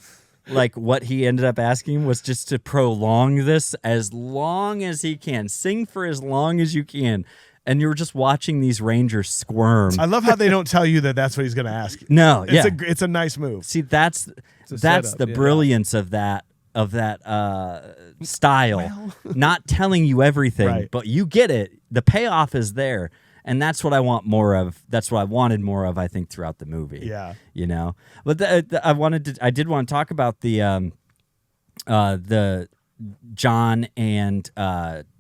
like what he ended up asking was just to prolong this as long as he can. Sing for as long as you can. And you're just watching these Rangers squirm. I love how they don't tell you that that's what he's going to ask you. No, It's a nice move. See, that's setup, the brilliance of that style. Not telling you everything, but you get it. The payoff is there. And that's what I want more of. That's what I wanted more of, I think, throughout the movie. Yeah. You know? But I did want to talk about the John and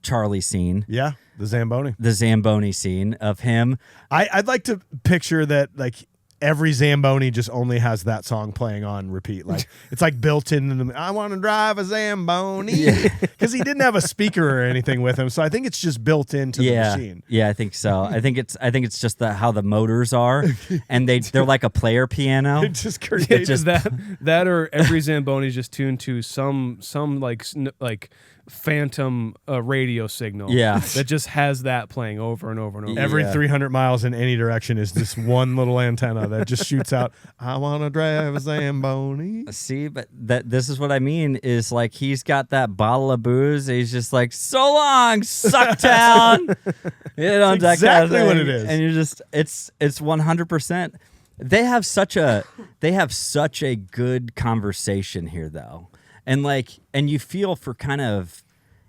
Charlie scene. Yeah, the Zamboni. The Zamboni scene of him. I'd like to picture that like every Zamboni just only has that song playing on repeat. Like it's like built in the I want to drive a Zamboni. Because he didn't have a speaker or anything with him. So I think it's just built into the machine. Yeah, I think so. I think it's just how the motors are, and they're like a player piano. It just creates that or every Zamboni is just tuned to some like phantom radio signal that just has that playing over and over and over. Every 300 miles in any direction is this one little antenna that just shoots out, I want to drive a Zamboni. See, but this is what I mean is like he's got that bottle of booze. He's just like, so long, Sucktown. You know, That's exactly what it is. And you're just, it's 100%. They have such a good conversation here, though. And you feel for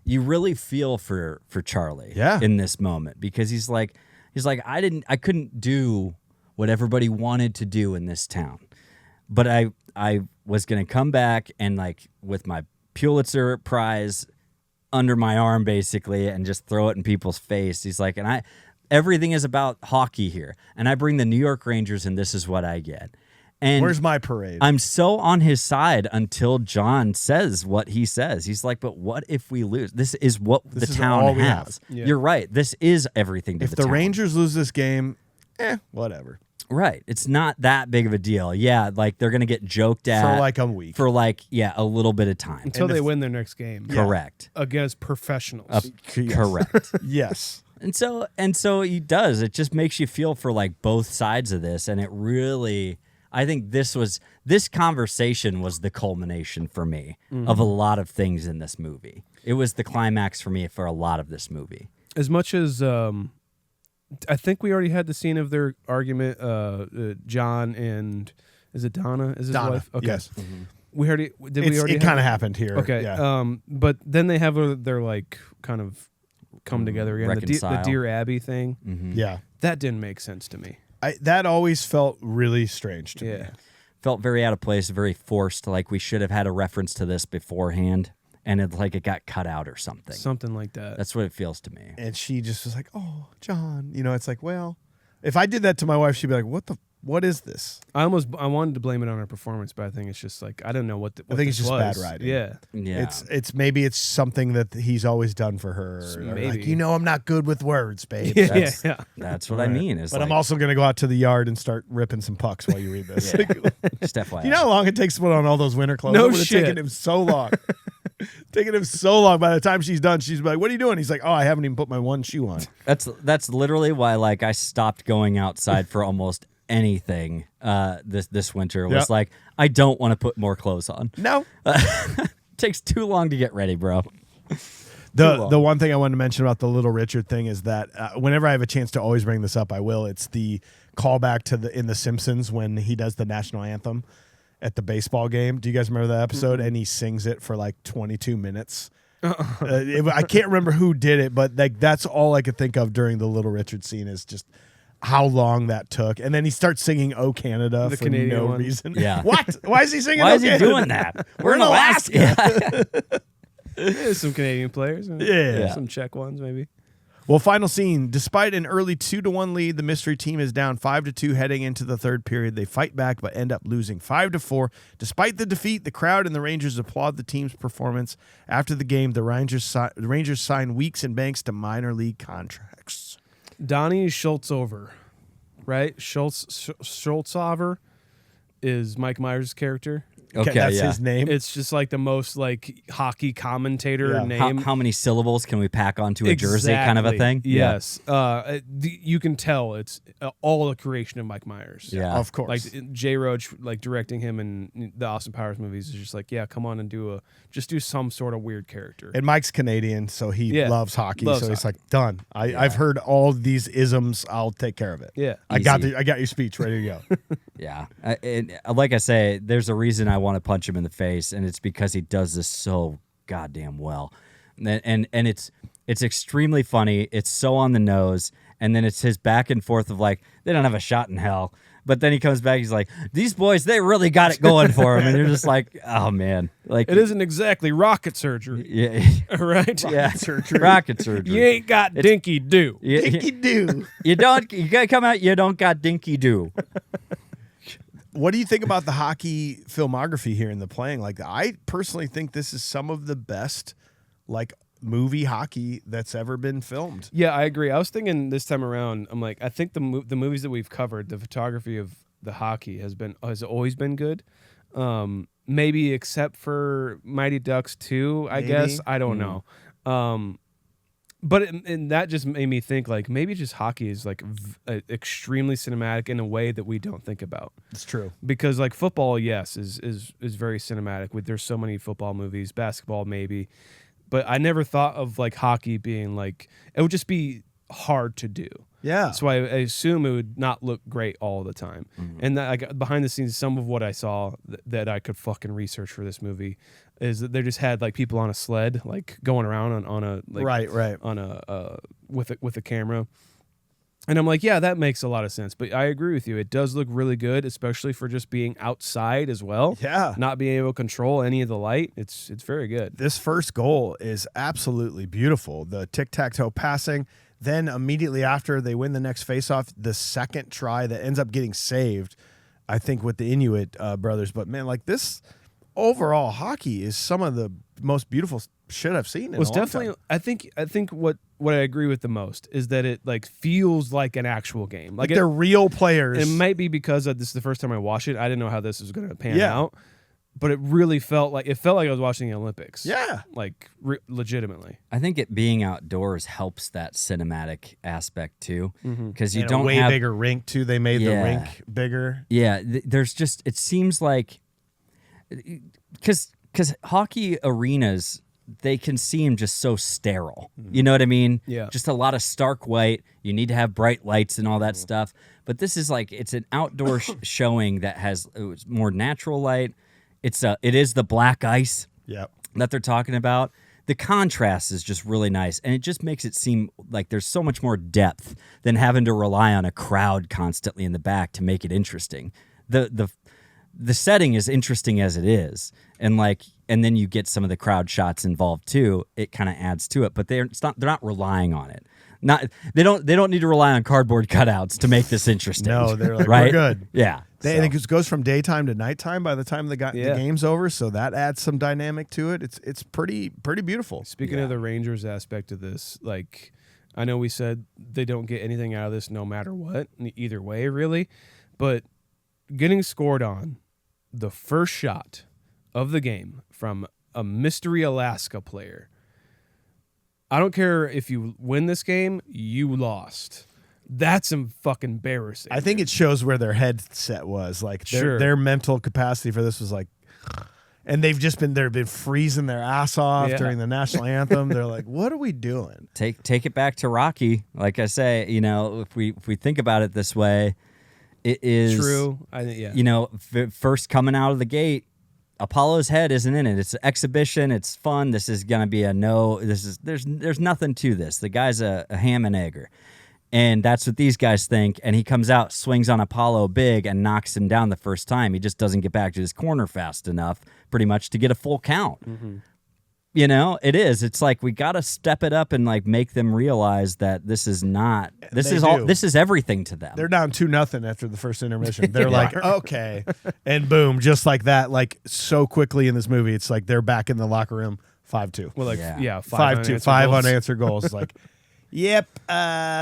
you really feel for Charlie in this moment because he's like, I couldn't do what everybody wanted to do in this town, but I was going to come back and like with my Pulitzer Prize under my arm basically and just throw it in people's face. He's like, and everything is about hockey here. And I bring the New York Rangers and this is what I get. And where's my parade? I'm so on his side until John says what he says. He's like, but what if we lose? This is what the town has. Yeah. You're right. This is everything to if the the town. Rangers lose this game, whatever. Right. It's not that big of a deal. Yeah, like they're going to get joked at. For like a week. For like, a little bit of time. Until they win their next game. Correct. Against professionals. Correct. Yes. And so he does. It just makes you feel for like both sides of this. And it really... I think this conversation was the culmination for me of a lot of things in this movie. It was the climax for me for a lot of this movie. As much as I think we already had the scene of their argument, John and is it Donna? Is his Donna, wife? Okay. yes. We already It kind of happened here. Okay. Yeah. But then they have their like kind of come together again. The Dear Abby thing. Mm-hmm. Yeah. That didn't make sense to me. That always felt really strange to me. Felt very out of place, very forced, like we should have had a reference to this beforehand. and it got cut out or something. Something like that. That's what it feels to me. And she just was like, "Oh, John," it's like, well, if I did that to my wife, she'd be like, what is this? I wanted to blame it on her performance, but I think it's just like I don't know what. I think it's just was. bad writing. Yeah. It's maybe it's something that he's always done for her. Maybe. Like, I'm not good with words, babe. That's what I mean. But I'm also gonna go out to the yard and start ripping some pucks while you read this. Just FYI. You know how long it takes to put on all those winter clothes? No It would have shit. taken him so long. Taking him so long. By the time she's done, she's like, "What are you doing?" He's like, "Oh, I haven't even put my one shoe on." That's literally why I stopped going outside for almost anything this winter. Was like, I don't want to put more clothes on. No. Takes too long to get ready, bro. The one thing I wanted to mention about the Little Richard thing is that whenever I have a chance to always bring this up, I will. It's the callback to in The Simpsons when he does the national anthem at the baseball game. Do you guys remember that episode? And he sings it for like 22 minutes. I can't remember who did it, but that's all I could think of during the Little Richard scene is just how long that took. And then he starts singing "Oh Canada" for Canadian no one. reason. Yeah. What? Why is he singing Why "Oh is he Canada"? doing that? We're in Alaska. There's some Canadian players. Yeah. Some Czech ones maybe. Well, final scene. Despite an early 2-1 lead, the mystery team is down 5-2 heading into the third period. They fight back but end up losing 5-4. Despite the defeat, the crowd and the Rangers applaud the team's performance. After the game, the Rangers sign Weeks and Banks to minor league contracts. Donnie Schultzover, right? Schultzover is Mike Myers' character. Okay, That's his name. It's just like the most like hockey commentator Yeah. name. How many syllables can we pack onto a jersey kind of a thing? Yes. You can tell it's all the creation of Mike Myers. Yeah. Of course. Like Jay Roach, like directing him in the Austin Powers movies is just like, yeah, come on and do some sort of weird character. And Mike's Canadian, so he loves hockey. Loves so he's hockey. like, done. I've heard all these isms. I'll take care of it. Yeah. I got Easy. your speech ready to go. Yeah. Like I say, there's a reason I want to punch him in the face, and it's because he does this so goddamn well. And it's extremely funny. It's so on the nose, and then it's his back and forth of like, they don't have a shot in hell. But then he comes back, he's like, these boys, they really got it going for him. And you're just like, oh, man. Like It isn't exactly rocket surgery, Yeah. right? Yeah. Rocket surgery. You ain't got dinky do. Dinky do. You gotta come out, you don't got dinky do. What do you think about the hockey filmography here in the playing? Like, I personally think this is some of the best, like, movie hockey that's ever been filmed. Yeah, I agree. I was thinking this time around, I'm like, I think the movies that we've covered, the photography of the hockey has always been good. Maybe except for Mighty Ducks 2, I guess. I don't know. But that just made me think, like, maybe just hockey is like extremely cinematic in a way that we don't think about. It's true. Because like football, yes, is very cinematic. There's so many football movies, basketball maybe, but I never thought of like hockey being like, it would just be hard to do. Yeah. So I assume it would not look great all the time. And that, like, behind the scenes, some of what I saw that I could fucking research for this movie is that they just had like people on a sled, like going around on a like, right on a with a camera. And I'm like, yeah, that makes a lot of sense. But I agree with you. It does look really good, especially for just being outside as well. Yeah. Not being able to control any of the light. It's very good. This first goal is absolutely beautiful. The tic-tac-toe passing. Then immediately after they win the next faceoff, the second try that ends up getting saved, I think, with the Inuit brothers. But man, like, this overall hockey is some of the most beautiful shit I've seen in a long definitely time. I think what I agree with the most is that it like feels like an actual game. Like they're real players. It might be because this is the first time I watched it. I didn't know how this was going to pan out. But it really felt like I was watching the Olympics. Yeah. Like legitimately. I think it being outdoors helps that cinematic aspect too, because you And don't a way have bigger rink too. They made the rink bigger. Yeah, there's just, it seems like, because hockey arenas, they can seem just so sterile. You know what I mean? Yeah. Just a lot of stark white. You need to have bright lights and all that stuff. But this is like, it's an outdoor showing that has more natural light. It is the black ice that they're talking about. The contrast is just really nice, and it just makes it seem like there's so much more depth than having to rely on a crowd constantly in the back to make it interesting. The setting is interesting as it is, and and then you get some of the crowd shots involved too. It kind of adds to it, but they're not relying on it. They don't need to rely on cardboard cutouts to make this interesting. No, they're like, right? we're good. Yeah. I think it goes from daytime to nighttime by the time the game's over, so that adds some dynamic to it. It's pretty beautiful. Speaking of the Rangers aspect of this, like, I know we said they don't get anything out of this no matter what, either way, really, but getting scored on the first shot of the game from a Mystery Alaska player. I don't care if you win this game, you lost. That's fucking embarrassing. I think it shows where their headset was. Like their mental capacity for this was like, and they've been freezing their ass off during the national anthem. They're like, what are we doing? Take it back to Rocky. Like I say, if we think about it this way, it is true. First coming out of the gate, Apollo's head isn't in it. It's an exhibition. It's fun. This is gonna be there's nothing to this. The guy's a ham and egger. And that's what these guys think. And he comes out, swings on Apollo big, and knocks him down the first time. He just doesn't get back to his corner fast enough, pretty much, to get a full count. Mm-hmm. It is. It's like we got to step it up and like make them realize that this is not. This is everything to them. They're down 2-0 after the first intermission. They're like, okay, and boom, just like that, like so quickly in this movie, it's like they're back in the locker room, 5-2. Well, 5-2, 5 unanswered goals. Like. Yep,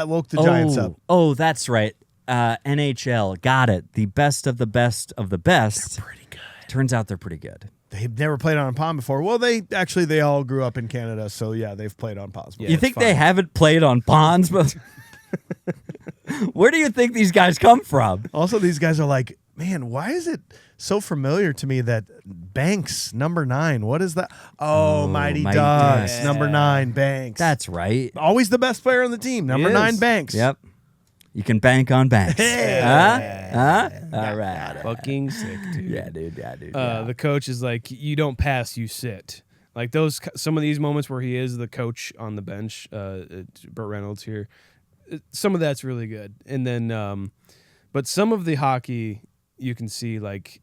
woke the Giants up. Oh, that's right. NHL, got it. The best of the best of the best. They're pretty good. Turns out they're pretty good. They've never played on a pond before. Well, they all grew up in Canada, so yeah, they've played on ponds before. You think they haven't played on ponds? But where do you think these guys come from? Also, these guys are like, man, why is it so familiar to me that Banks, number 9, what is that? Oh, Mighty Ducks, number 9, Banks. That's right. Always the best player on the team, number 9, Banks. Yep. You can bank on Banks. Hey. Huh? All right. Fucking sick, dude. Yeah, dude. The coach is like, you don't pass, you sit. Like some of these moments where he is the coach on the bench, Burt Reynolds here, some of that's really good. And then, but some of the hockey, you can see like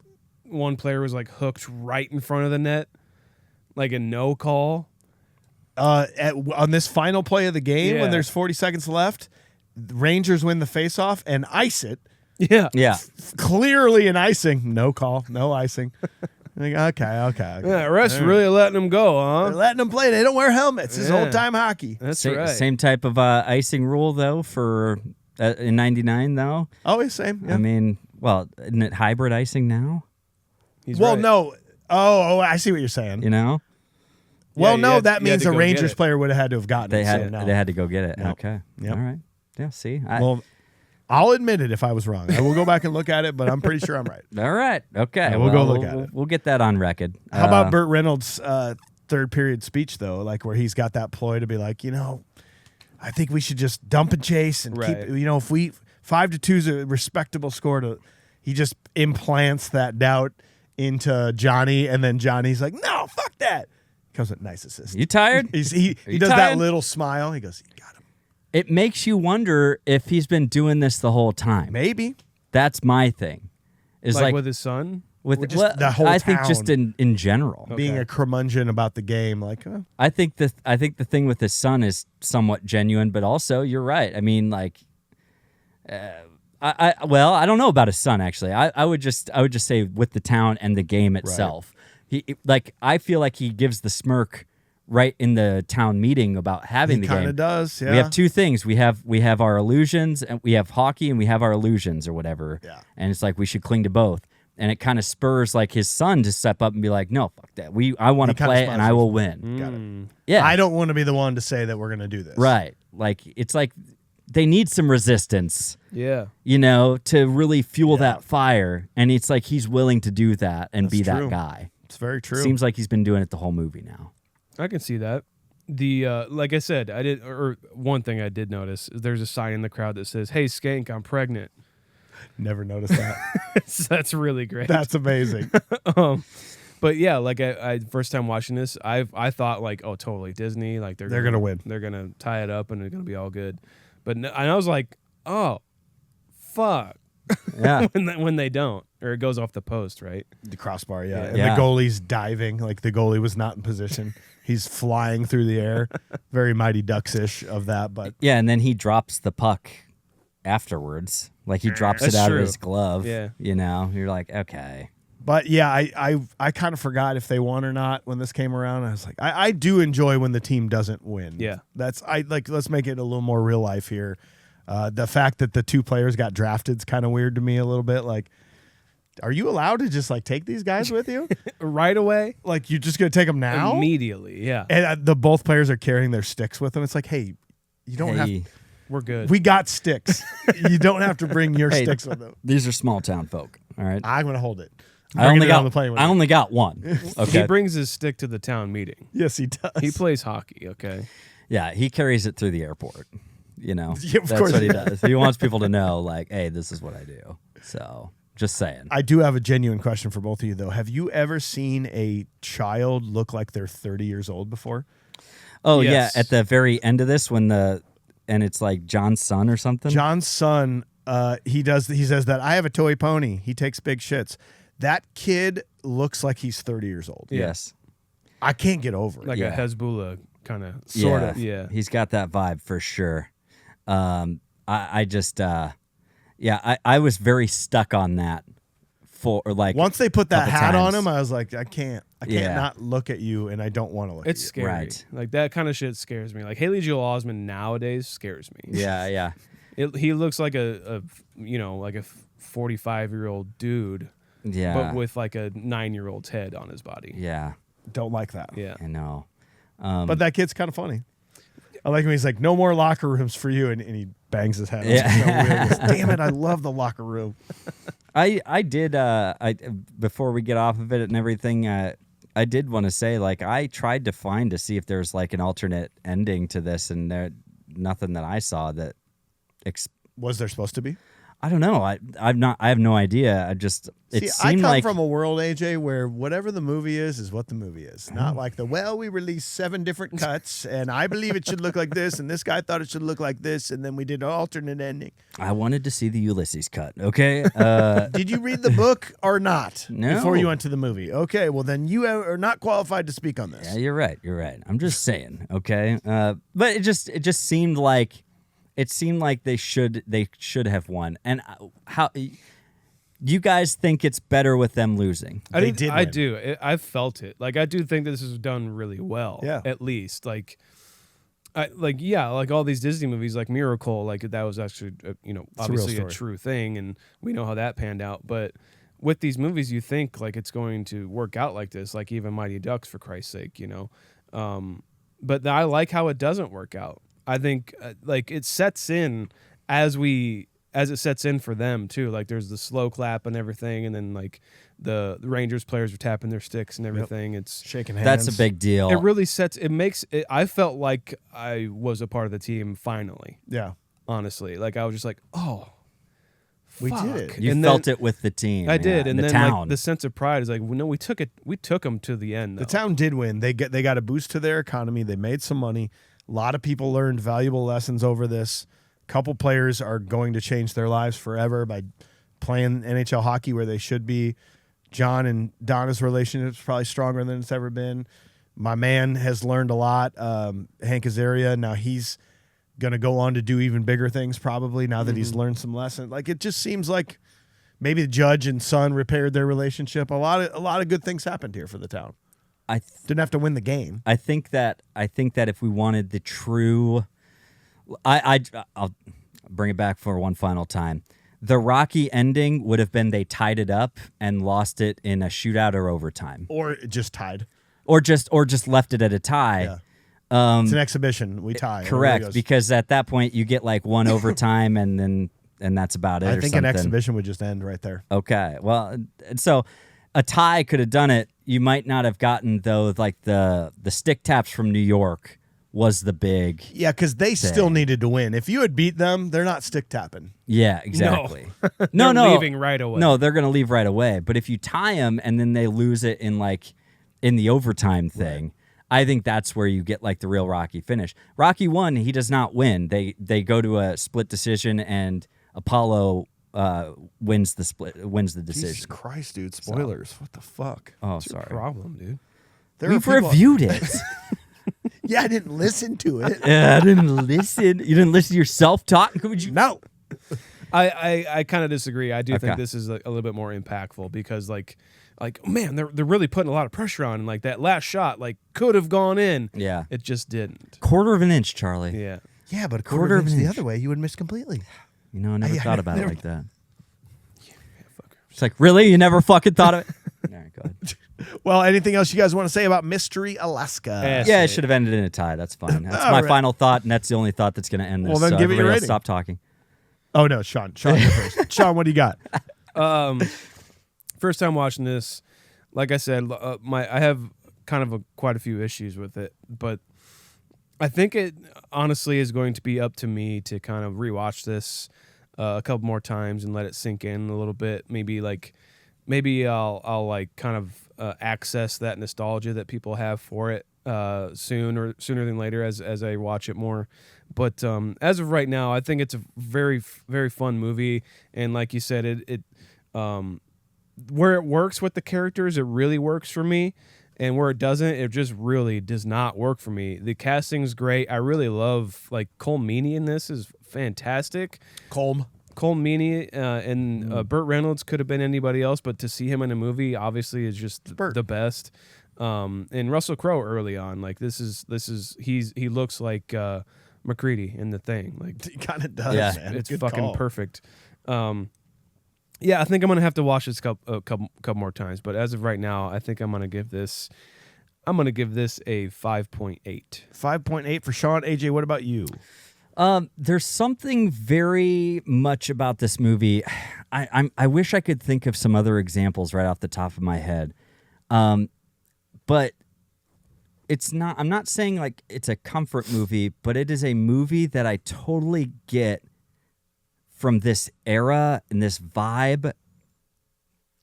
one player was like hooked right in front of the net, like a no call. On this final play of the game, when there's 40 seconds left, the Rangers win the faceoff and ice it. Yeah. Clearly an icing. No call, no icing. Like, okay. Yeah, refs really letting them go, huh? They're letting them play. They don't wear helmets. This is old-time hockey. That's right. Same type of icing rule, though, for in 99, though? Always same. Yeah. I mean, well, isn't it hybrid icing now? No. Oh, I see what you're saying. That means a Rangers player would have had to have gotten it. No. They had to go get it. No. Okay. Yep. All right. Yeah, see? I'll admit it if I was wrong. I will go back and look at it, but I'm pretty sure I'm right. All right. Okay. We'll go look at it. We'll get that on record. How about Burt Reynolds' third period speech, though, like where he's got that ploy to be like, I think we should just dump and chase and keep, if we 5-2 is a respectable score, he just implants that doubt into Johnny, and then Johnny's like, no, fuck that. Comes with nice assist. You tired? He does tired? that little smile. He goes, you got him. It makes you wonder if he's been doing this the whole time. Maybe. That's my thing. Is like with his son? With just the whole I think town. just in general. Being a curmudgeon about the game. Like, I think the thing with his son is somewhat genuine, but also you're right. I mean, like, I don't know about his son actually. I would just say with the town and the game itself. Right. I feel like he gives the smirk right in the town meeting about having the game. He kind of does, yeah. We have two things. We have our illusions, and we have hockey, and we have our illusions or whatever. Yeah. And it's like we should cling to both. And it kind of spurs like his son to step up and be like, no, fuck that. I want to play and I will win. Got it. Yeah. I don't want to be the one to say that we're going to do this. Right. Like, it's like they need some resistance. Yeah. To really fuel that fire. And it's like he's willing to do that and be that guy. It's very true. Seems like he's been doing it the whole movie now. I can see that. Like I said, one thing I did notice is there's a sign in the crowd that says, "Hey, Skank, I'm pregnant." Never noticed that. So that's really great. That's amazing. But yeah, like I first time watching this, I thought like, oh, totally Disney, like they're gonna win. They're gonna tie it up and it's gonna be all good. But and I was like, oh, fuck. Yeah. when they don't. or it goes off the post, right? The crossbar, yeah. And Yeah. the goalie's diving. Like the goalie was not in position. He's flying through the air. Very Mighty Ducks-ish of that, but Yeah, and then he drops the puck afterwards. Like he drops That's it out true. of his glove. Yeah. You know, you're like, okay. But yeah, I kind of forgot if they won or not when this came around. I was like, I do enjoy when the team doesn't win. Yeah. Let's make it a little more real life here. The fact that the 2 players got drafted is kind of weird to me a little bit. Like, are you allowed to just like take these guys with you? Right away, Like you're just gonna take them now? immediately. Yeah, And the both players are carrying their sticks with them. It's like, hey, you don't have. Hey, we're good. We got sticks. You don't have to bring your Hey. sticks with them. these are small town folk. All right. I'm gonna hold it. I only Bringing it on got the plane with I me. only got one. He Okay. brings his stick to the town meeting. Yes, he does. He plays hockey. Okay. Yeah, he carries it through the airport. You know, Yeah, of that's course what he he does. He wants people to know, like, hey, this is what I do. So, just saying. I do have a genuine question for both of you, though. Have you ever seen a child look like they're 30 years old before? Oh Yes. yeah, at the very end of this, when it's like John's son or something. John's son, he says that I have a toy pony. He takes big shits. That kid looks like he's 30 years old. Yes. I can't get over it. Like Yeah. a Hezbollah kind of. Sort Yeah. of. Yeah. He's got that vibe for sure. I just I was very stuck on that for like Once they put that couple hat on times. him, I was like, I can't Yeah. not look at you, and I don't want to look It's at you. scary. Right. Like that kind of shit scares me. Like Haley Joel Osment nowadays scares me. Yeah. He looks like a 45-year-old dude, Yeah. but with like a 9-year-old's head on his body. Yeah. Don't like that. Yeah. I know. But that kid's kind of funny. I like when he's like, no more locker rooms for you, and he bangs his head. on Yeah. the wheel. Damn it, I love the locker room. I did before we get off of it and everything, I did want to say, like, I tried to see if there's like an alternate ending to this, and there nothing that I saw that Was there supposed to be? I don't know. I have no idea. It See, I seemed come like from a world, AJ, where whatever the movie is what the movie is. Not like we released 7 different cuts, and I believe it should look like this, and this guy thought it should look like this, and then we did an alternate ending. I wanted to see the Ulysses cut. Okay. Did you read the book or not No. before you went to the movie? Okay, well, then you are not qualified to speak on this. Yeah, you're right. You're right. I'm just saying. Okay. But it just seemed like they should have won. And how you guys think it's better with them losing? I They did win. do. I felt it. Like I do think that this is done really well. Yeah. At least like all these Disney movies like Miracle, like that was actually obviously a story. true thing, and we know how that panned out. But with these movies, you think like it's going to work out like this, like even Mighty Ducks, for Christ's sake, But I like how it doesn't work out. I think like it sets in as it sets in for them too. Like there's the slow clap and everything, and then like the Rangers players are tapping their sticks and everything. It's Shaking hands. That's a big deal. it really sets. It makes it. I felt like I was a part of the team finally. Yeah. Honestly, like I was just like, oh, We fuck. did it. You And felt then- it with the team. I did, yeah, and the then town. like the sense of pride is like, well, no, we took it. We took them to the end. Though. The town did win. They got a boost to their economy. They made some money. A lot of people learned valuable lessons over this. A couple players are going to change their lives forever by playing NHL hockey where they should be. John and Donna's relationship is probably stronger than it's ever been. My man has learned a lot. Hank Azaria, now he's going to go on to do even bigger things probably now that he's learned some lessons. Like it just seems like maybe the judge and son repaired their relationship. A lot of good things happened here for the town. Didn't have to win the game. I think that if we wanted the true, I'll bring it back for one final time. The Rocky ending would have been they tied it up and lost it in a shootout or overtime, Or it just tied. or just left it at a tie. Yeah. It's an exhibition. We tie. Everybody Correct, goes- because at that point you get like one overtime and that's about it. I or think something. an exhibition would just end right there. Okay, well, so a tie could have done it. You might not have gotten though. Like the stick taps from New York was the big. Yeah, because they still needed to win. If you had beat them, they're not stick tapping. Yeah, exactly. They're no, leaving right away. No, they're gonna leave right away. But if you tie them and then they lose it in the overtime thing, I think that's where you get like the real Rocky finish. Rocky 1, he does not win. They go to a split decision and Apollo wins the split, wins the decision. Jesus Christ, dude! Spoilers. What the fuck? Oh, What's your sorry. problem, dude? There are We've people- reviewed it. Yeah, I didn't listen to it. Yeah, I didn't listen. You didn't listen to yourself talk? Would you? No. I kind of disagree. I do Okay. think this is a little bit more impactful because like man, they're really putting a lot of pressure on, and like that last shot like could have gone in. Yeah. It just didn't. Quarter of an inch, Charlie. Yeah. Yeah, but a Quarter quarter of of an the inch. other way, you would miss completely. You know, I never Yeah, thought about never- it like that. It's like, really? You never fucking thought of it? All right, go ahead. Well, anything else you guys want to say about Mystery Alaska? Yes. Yeah, it should have ended in a tie. That's fine. That's All my right. final thought, and that's the only thought that's going to end this. Well, then so give it your everybody else rating. stop talking. Oh no, Sean. Sean, you're first. Sean, what do you got? First time watching this, like I said, I have kind of quite a few issues with it, but I think it honestly is going to be up to me to kind of rewatch this a couple more times and let it sink in a little bit. Maybe I'll like kind of access that nostalgia that people have for it sooner than later as I watch it more. But as of right now, I think it's a very, very fun movie, and like you said, it where it works with the characters, it really works for me. And where it doesn't, it just really does not work for me. The casting's great. I really love, like, Cole Meany in this is fantastic. Cole Meany and Burt Reynolds could have been anybody else, but to see him in a movie obviously is just the best. And Russell Crowe early on, like he looks like McCready in The Thing. Like He kind of does. Yeah. Man. it's Good fucking call. perfect. Yeah, I think I'm gonna have to watch this a couple more times, but as of right now, I think I'm gonna give this a 5.8. 5.8 for Sean. AJ, what about you? There's something very much about this movie. I wish I could think of some other examples right off the top of my head. But it's not, I'm not saying like it's a comfort movie, but it is a movie that I totally get from this era and this vibe.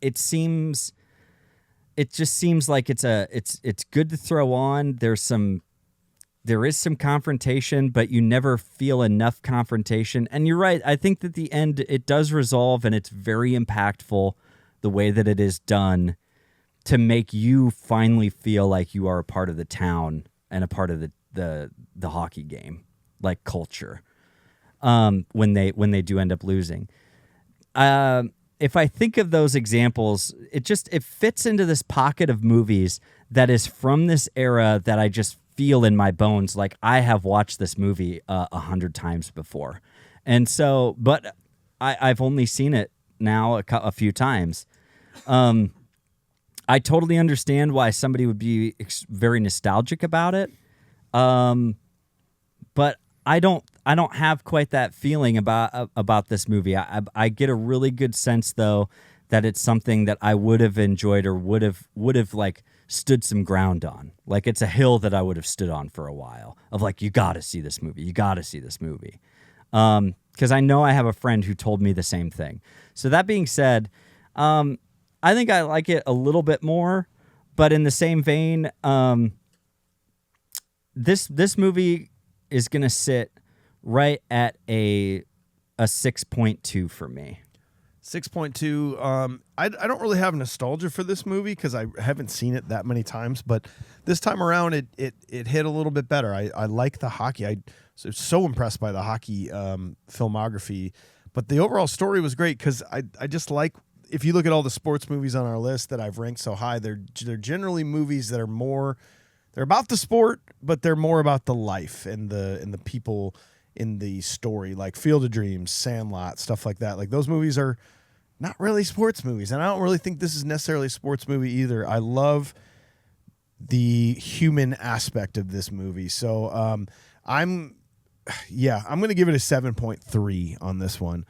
It just seems like it's good to throw on. There is some confrontation, but you never feel enough confrontation. And you're right. I think that the end, it does resolve, and it's very impactful the way that it is done to make you finally feel like you are a part of the town and a part of the hockey game, like culture. When they do end up losing. If I think of those examples, it fits into this pocket of movies that is from this era that I just feel in my bones. Like I have watched this movie 100 times before. And so, but I've only seen it now a few times. I totally understand why somebody would be very nostalgic about it. But I don't have quite that feeling about this movie. I get a really good sense though that it's something that I would have enjoyed or would have like stood some ground on. Like it's a hill that I would have stood on for a while of like, you got to see this movie. You got to see this movie. Because I know I have a friend who told me the same thing. So that being said, I think I like it a little bit more, but in the same vein, this movie is going to sit right at a 6.2 for me. 6.2. I don't really have nostalgia for this movie because I haven't seen it that many times, but this time around it hit a little bit better. I like the hockey. I was so impressed by the hockey filmography, but the overall story was great because I just like, if you look at all the sports movies on our list that I've ranked so high, they're generally movies that are they're about the sport, but they're more about the life and the people in the story, like Field of Dreams, Sandlot, stuff like that. Like those movies are not really sports movies, and I don't really think this is necessarily a sports movie either. I love the human aspect of this movie, so I'm going to give it a 7.3 on this one.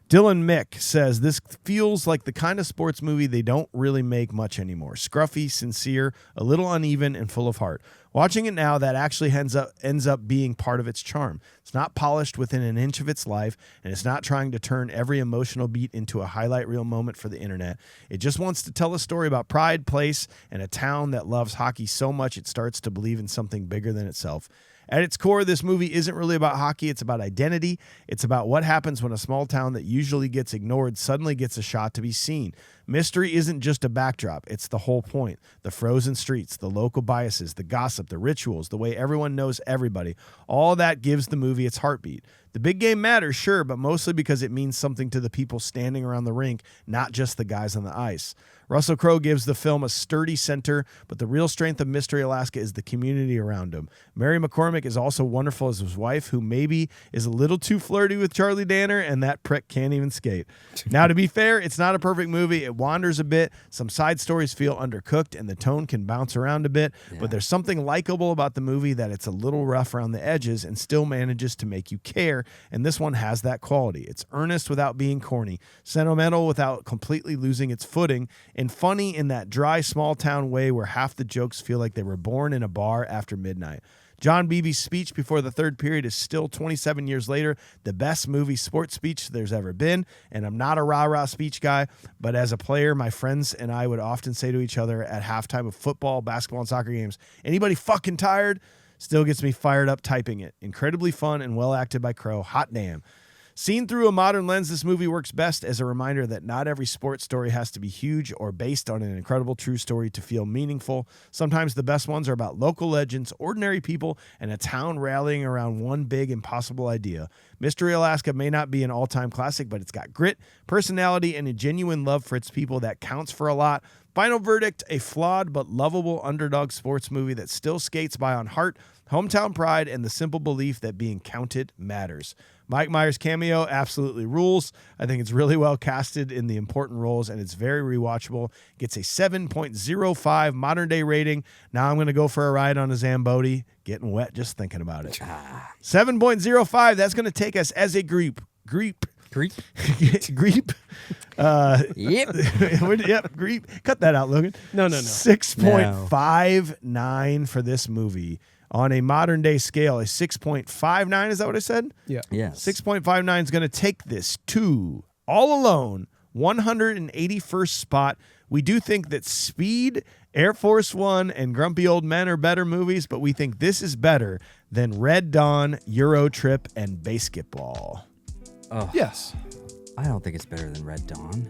Dylan Mick says, this feels like the kind of sports movie they don't really make much anymore. Scruffy, sincere, a little uneven, and full of heart. Watching it now, that actually ends up being part of its charm. It's not polished within an inch of its life, and it's not trying to turn every emotional beat into a highlight reel moment for the internet. It just wants to tell a story about pride, place, and a town that loves hockey so much it starts to believe in something bigger than itself. At its core, this movie isn't really about hockey. It's about identity. It's about what happens when a small town that usually gets ignored suddenly gets a shot to be seen. Mystery isn't just a backdrop. It's the whole point. The frozen streets, the local biases, the gossip, the rituals, the way everyone knows everybody. All that gives the movie its heartbeat. The big game matters, sure, but mostly because it means something to the people standing around the rink, not just the guys on the ice. Russell Crowe gives the film a sturdy center, but the real strength of Mystery Alaska is the community around him. Mary McCormick is also wonderful as his wife, who maybe is a little too flirty with Charlie Danner, and that prick can't even skate. Now, to be fair, it's not a perfect movie. It wanders a bit. Some side stories feel undercooked, and the tone can bounce around a bit, but there's something likable about the movie that it's a little rough around the edges and still manages to make you care, and this one has that quality. It's earnest without being corny, sentimental without completely losing its footing, and funny in that dry small town way where half the jokes feel like they were born in a bar after midnight. John Beebe's speech before the third period is still 27 years later the best movie sports speech there's ever been, and I'm not a rah-rah speech guy, but as a player, my friends and I would often say to each other at halftime of football, basketball, and soccer games, anybody fucking tired? Still gets me fired up typing it. Incredibly fun and well acted by Crowe. Hot damn. Seen through a modern lens, this movie works best as a reminder that not every sports story has to be huge or based on an incredible true story to feel meaningful. Sometimes the best ones are about local legends, ordinary people, and a town rallying around one big impossible idea. Mystery Alaska may not be an all-time classic, but it's got grit, personality, and a genuine love for its people that counts for a lot. Final verdict, a flawed but lovable underdog sports movie that still skates by on heart, hometown pride, and the simple belief that being counted matters. Mike Myers' cameo absolutely rules. I think it's really well casted in the important roles, and it's very rewatchable. Gets a 7.05 modern-day rating. Now I'm going to go for a ride on a Zamboni. Getting wet just thinking about it. 7.05, that's going to take us as a group. Yep. Yep, Greep. Cut that out, Logan. No. 6.59 for this movie. On a modern day scale, a 6.59, is that what I said? Yeah. Yes. 6.59 is going to take this to, all alone, 181st spot. We do think that Speed, Air Force One, and Grumpy Old Men are better movies, but we think this is better than Red Dawn, Euro Trip, and Basketball. Oh, Yes. I don't think it's better than Red Dawn.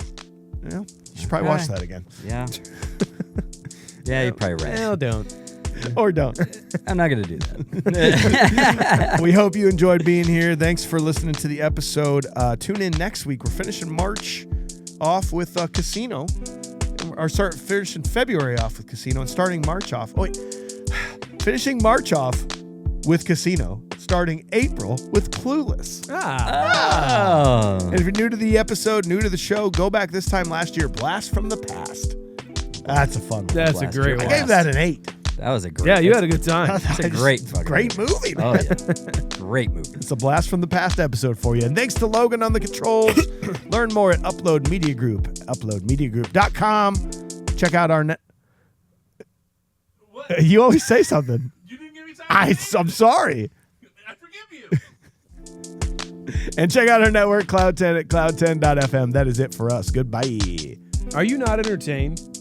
Yeah, you should probably watch that again. Yeah. Yeah, you're probably right. No, don't. Or don't. I'm not going to do that. We hope you enjoyed being here. Thanks for listening to the episode. Tune in next week. We're finishing March off with Casino. Finishing February off with Casino and starting March off. Finishing March off with Casino. Starting April with Clueless. Oh. And if you're new to the episode, new to the show, go back this time last year. Blast from the Past. That's a fun one. That's a great I one. gave that an 8. That was a great. Yeah, you had a good time. It's a great fucking Great movie, man. Oh yeah, great movie. It's a Blast from the Past episode for you. And thanks to Logan on the controls. Learn more at Upload Media Group, uploadmediagroup.com. Check out our net. What? You always say something. You didn't give me time. I'm sorry. I forgive you. And check out our network, Cloud 10 at cloud10.fm. That is it for us. Goodbye. Are you not entertained?